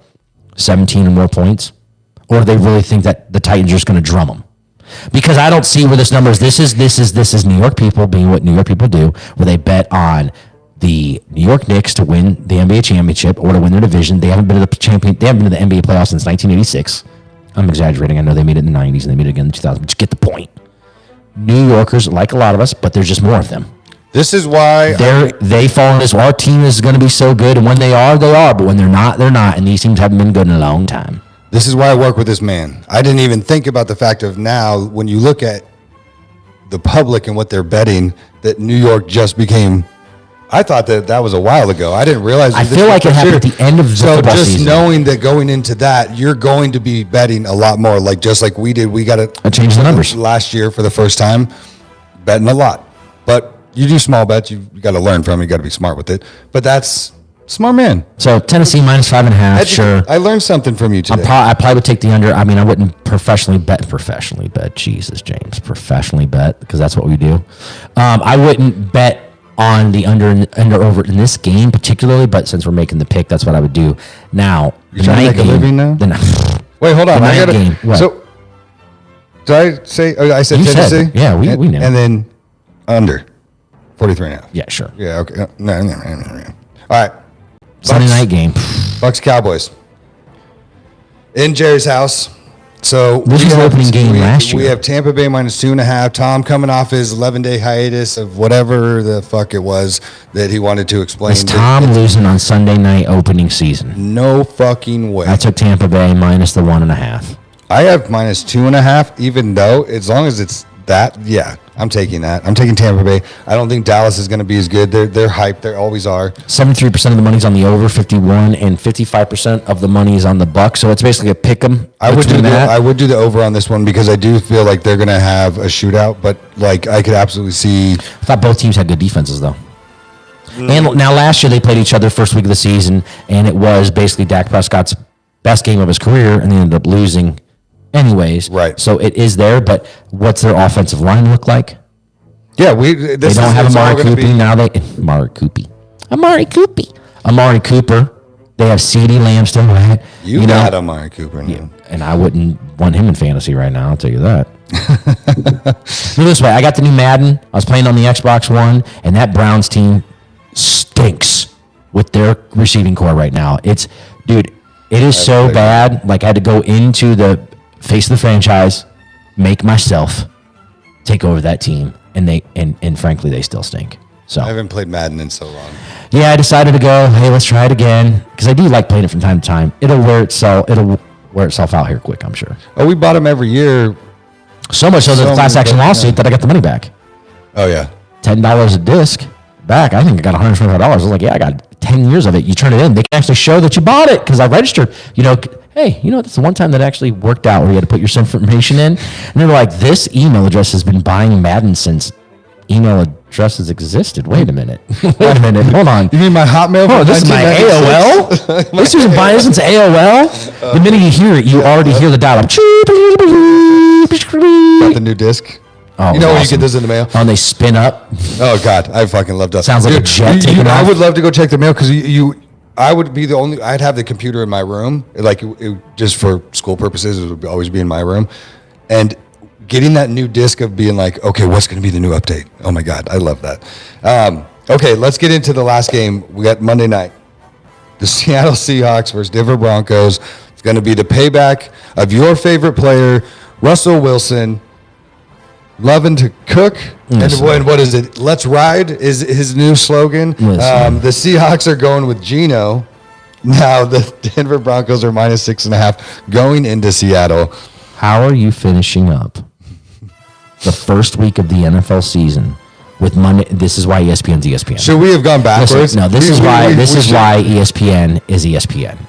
[SPEAKER 1] 17 or more points or do they really think that the Titans are just going to drum them? Because I don't see where this number is. This is New York people being what New York people do, where they bet on the New York Knicks to win the NBA championship or to win their division. They haven't been to the NBA playoffs since 1986. I'm exaggerating. I know they made it in the 90s and they made it again in the 2000s, but you get the point. New Yorkers, like a lot of us, but there's just more of them.
[SPEAKER 2] This is why
[SPEAKER 1] they fall in this. Our team is going to be so good, and when they are, they are. But when they're not, they're not. And these teams haven't been good in a long time.
[SPEAKER 2] This is why I work with this man. I didn't even think about the fact of now when you look at the public and what they're betting, that New York just became. I thought that was a while ago. I didn't realize.
[SPEAKER 1] I feel like it happened at the end of the football season. So just
[SPEAKER 2] knowing that going into that, you're going to be betting a lot more, just like we did. We got to
[SPEAKER 1] change the numbers
[SPEAKER 2] last year for the first time, betting a lot. But you do small bets. You got to learn from it. You got to be smart with it. But that's smart, man.
[SPEAKER 1] So Tennessee minus 5.5. Sure.
[SPEAKER 2] I learned something from you today.
[SPEAKER 1] I probably would take the under. I mean, I wouldn't professionally bet. Jesus, James. Professionally bet, because that's what we do. I wouldn't bet on the under over in this game particularly, but since we're making the pick, that's what I would do. Now,
[SPEAKER 2] you're trying to make a living now? Wait, hold on. I gotta. So, did I say? I said Tennessee.
[SPEAKER 1] Yeah, we know.
[SPEAKER 2] And then under 43.5.
[SPEAKER 1] Yeah, sure.
[SPEAKER 2] Yeah, okay. No. All right.
[SPEAKER 1] Sunday night game.
[SPEAKER 2] Bucks Cowboys in Jerry's house. So
[SPEAKER 1] this is the opening game last year.
[SPEAKER 2] We have Tampa Bay minus 2.5. Tom coming off his 11-day hiatus of whatever the fuck it was that he wanted to explain.
[SPEAKER 1] Is Tom losing on Sunday night opening season?
[SPEAKER 2] No fucking way.
[SPEAKER 1] I took Tampa Bay minus the 1.5.
[SPEAKER 2] I have minus 2.5, even though as long as it's that, yeah, I'm taking that. I'm taking Tampa Bay. I don't think Dallas is going to be as good. They're hyped. They always are.
[SPEAKER 1] 73% of the money's on the over, 51, and 55% of the money is on the Bucks. So it's basically a pick 'em.
[SPEAKER 2] I would do the over on this one because I do feel like they're going to have a shootout. But I could absolutely see.
[SPEAKER 1] I thought both teams had good defenses though. And now last year they played each other first week of the season, and it was basically Dak Prescott's best game of his career, and they ended up losing. Anyways,
[SPEAKER 2] right.
[SPEAKER 1] So it is there, but what's their offensive line look like?
[SPEAKER 2] Yeah,
[SPEAKER 1] they don't have Amari Cooper. They have CeeDee Lamb still, right?
[SPEAKER 2] You got Amari Cooper now. Yeah,
[SPEAKER 1] and I wouldn't want him in fantasy right now. I'll tell you that. This way, I got the new Madden. I was playing on the Xbox One, and that Browns team stinks with their receiving core right now. It is so bad. Like I had to go into the face of the franchise, make myself take over that team, and frankly they still stink. So
[SPEAKER 2] I haven't played Madden in so long.
[SPEAKER 1] Yeah, I decided to go, hey, let's try it again, because I do like playing it from time to time. It'll wear itself out here quick, I'm sure.
[SPEAKER 2] Oh, we bought them every year.
[SPEAKER 1] So much so that the class action lawsuit that I got the money back.
[SPEAKER 2] Oh yeah,
[SPEAKER 1] $10 a disc back. I think I got $125. I was like, yeah, I got 10 years of it. You turn it in, they can actually show that you bought it because I registered. Hey, that's the one time that actually worked out where you had to put your information in. And they were like, this email address has been buying Madden since email addresses existed. Wait a minute. Hold on.
[SPEAKER 2] You mean my Hotmail?
[SPEAKER 1] Oh, this is my AOL? This was buying since AOL? The minute you hear it, you already hear the dial-up.
[SPEAKER 2] Got the new disc.
[SPEAKER 1] Oh,
[SPEAKER 2] when you get this in the mail?
[SPEAKER 1] Oh, and they spin up.
[SPEAKER 2] Oh, God. I fucking love that.
[SPEAKER 1] Sounds like a jet taking off.
[SPEAKER 2] I would love to go check the mail because I would be the only. I'd have the computer in my room, just for school purposes. It would always be in my room, and getting that new disc of being like, okay, what's going to be the new update? Oh my God, I love that. Okay, let's get into the last game. We got Monday night, the Seattle Seahawks versus Denver Broncos. It's going to be the payback of your favorite player, Russell Wilson. Loving to cook, and what is it? Let's ride is his new slogan. The Seahawks are going with Geno. Now the Denver Broncos are minus 6.5 going into Seattle.
[SPEAKER 1] How are you finishing up the first week of the NFL season with Monday? This is why ESPN's ESPN.
[SPEAKER 2] Should we have gone backwards?
[SPEAKER 1] This is why ESPN is ESPN.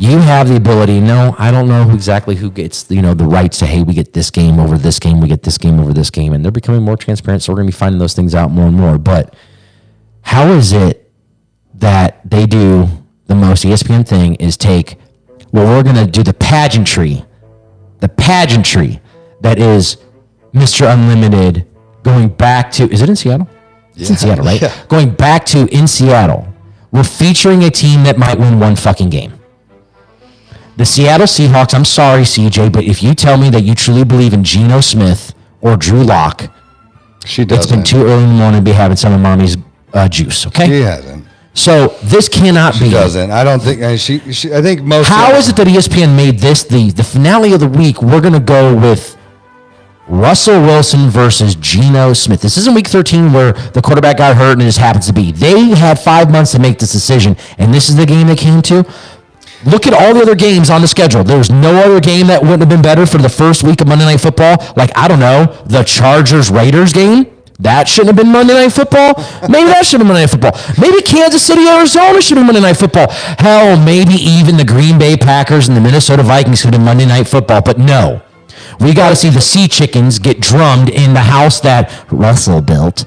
[SPEAKER 1] You have the ability. No, I don't know exactly who gets the rights to, hey, we get this game over this game, we get this game over this game, and they're becoming more transparent, so we're going to be finding those things out more and more. But how is it that they do the most ESPN thing is we're going to do the pageantry that is Mr. Unlimited going back to, is it in Seattle? Yeah. It's in Seattle, right? Yeah. Going back to in Seattle, we're featuring a team that might win one fucking game. The Seattle Seahawks, I'm sorry, CJ, but if you tell me that you truly believe in Geno Smith or Drew Lock, it's been too early in the morning to be having some of mommy's juice, okay?
[SPEAKER 2] She hasn't.
[SPEAKER 1] So this cannot be.
[SPEAKER 2] She doesn't. I don't think she I think most.
[SPEAKER 1] How is it that ESPN made this the finale of the week? We're going to go with Russell Wilson versus Geno Smith. This isn't week 13 where the quarterback got hurt and it just happens to be. They had 5 months to make this decision, and this is the game they came to. Look at all the other games on the schedule. There's no other game that wouldn't have been better for the first week of Monday Night Football. Like, I don't know, the Chargers-Raiders game? That shouldn't have been Monday Night Football. Maybe that should have been Monday Night Football. Maybe Kansas City, Arizona should have been Monday Night Football. Hell, maybe even the Green Bay Packers and the Minnesota Vikings should have been Monday Night Football. But no, we got to see the Sea Chickens get drummed in the house that Russell built,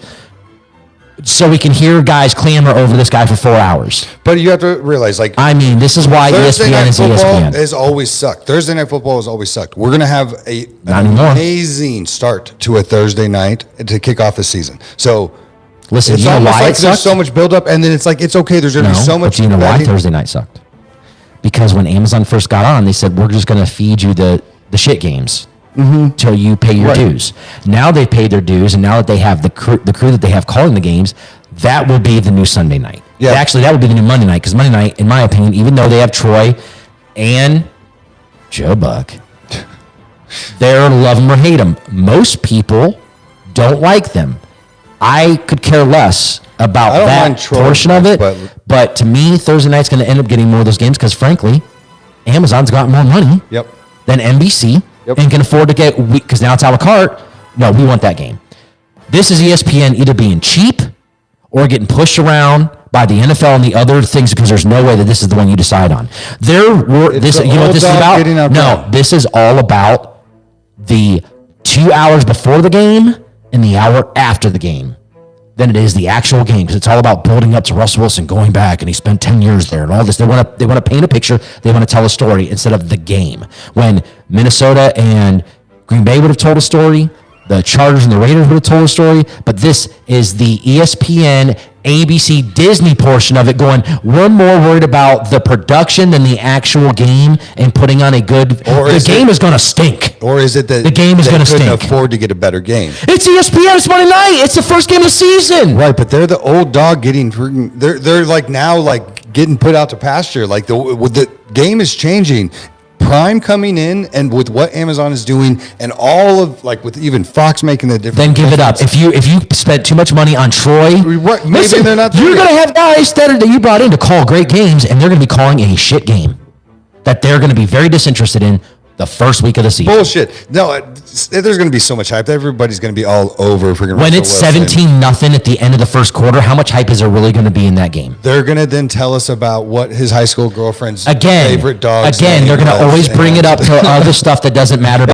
[SPEAKER 1] so we can hear guys clamor over this guy for 4 hours.
[SPEAKER 2] But you have to realize, like,
[SPEAKER 1] I mean, this is why ESPN is ESPN.
[SPEAKER 2] Has always sucked. Thursday Night Football has always sucked. We're going to have an amazing start to a Thursday night to kick off the season. So,
[SPEAKER 1] listen,
[SPEAKER 2] it's
[SPEAKER 1] you know why
[SPEAKER 2] like
[SPEAKER 1] it sucked?
[SPEAKER 2] There's so much buildup, and then it's like, it's okay. There's going to be so much.
[SPEAKER 1] But you know why Thursday night sucked? Because when Amazon first got on, they said, we're just going to feed you the shit games. Till you pay your dues. Now they've paid their dues, and now that they have the crew that they have calling the games, that will be the new Sunday night. Yeah. Actually, that would be the new Monday night, because Monday night, in my opinion, even though they have Troy and Joe Buck, they're love them or hate them. Most people don't like them. I could care less about that portion of it, but to me, Thursday night's going to end up getting more of those games because, frankly, Amazon's got more money than NBC. And can afford to get, because now it's a la carte. No, we want that game. This is ESPN either being cheap or getting pushed around by the NFL and the other things because there's no way that this is the one you decide on. You know what this is about? No, this is all about the 2 hours before the game and the hour after the game than it is the actual game, because it's all about building up to Russell Wilson going back, and he spent 10 years there and all this. They want to paint a picture. They want to tell a story instead of the game. When Minnesota and Green Bay would have told a story, the Chargers and the Raiders would have told a story, but this is the ESPN, ABC, Disney portion of it going, we're more worried about the production than the actual game and putting on a good... The game is going to stink.
[SPEAKER 2] Or is it that
[SPEAKER 1] the game is going to stink?
[SPEAKER 2] They couldn't afford to get a better game?
[SPEAKER 1] It's ESPN. It's Monday night. It's the first game of the season.
[SPEAKER 2] Right, but they're the old dog getting... They're like now like getting put out to pasture. Like the game is changing. Prime coming in, and with what Amazon is doing, and all of, like, with even Fox making the difference.
[SPEAKER 1] Then give it up. If you spent too much money on Troy,
[SPEAKER 2] maybe they're not.
[SPEAKER 1] You're going to have guys that you brought in to call great games, and they're going to be calling a shit game that they're going to be very disinterested in the first week of the season.
[SPEAKER 2] Bullshit. No, there's going to be so much hype. Everybody's going to be all over freaking.
[SPEAKER 1] When it's 17-0 at the end of the first quarter, how much hype is there really going to be in that game?
[SPEAKER 2] They're going to then tell us about what his high school girlfriend's favorite dog.
[SPEAKER 1] Again, they're going to always bring it up to other stuff that doesn't matter.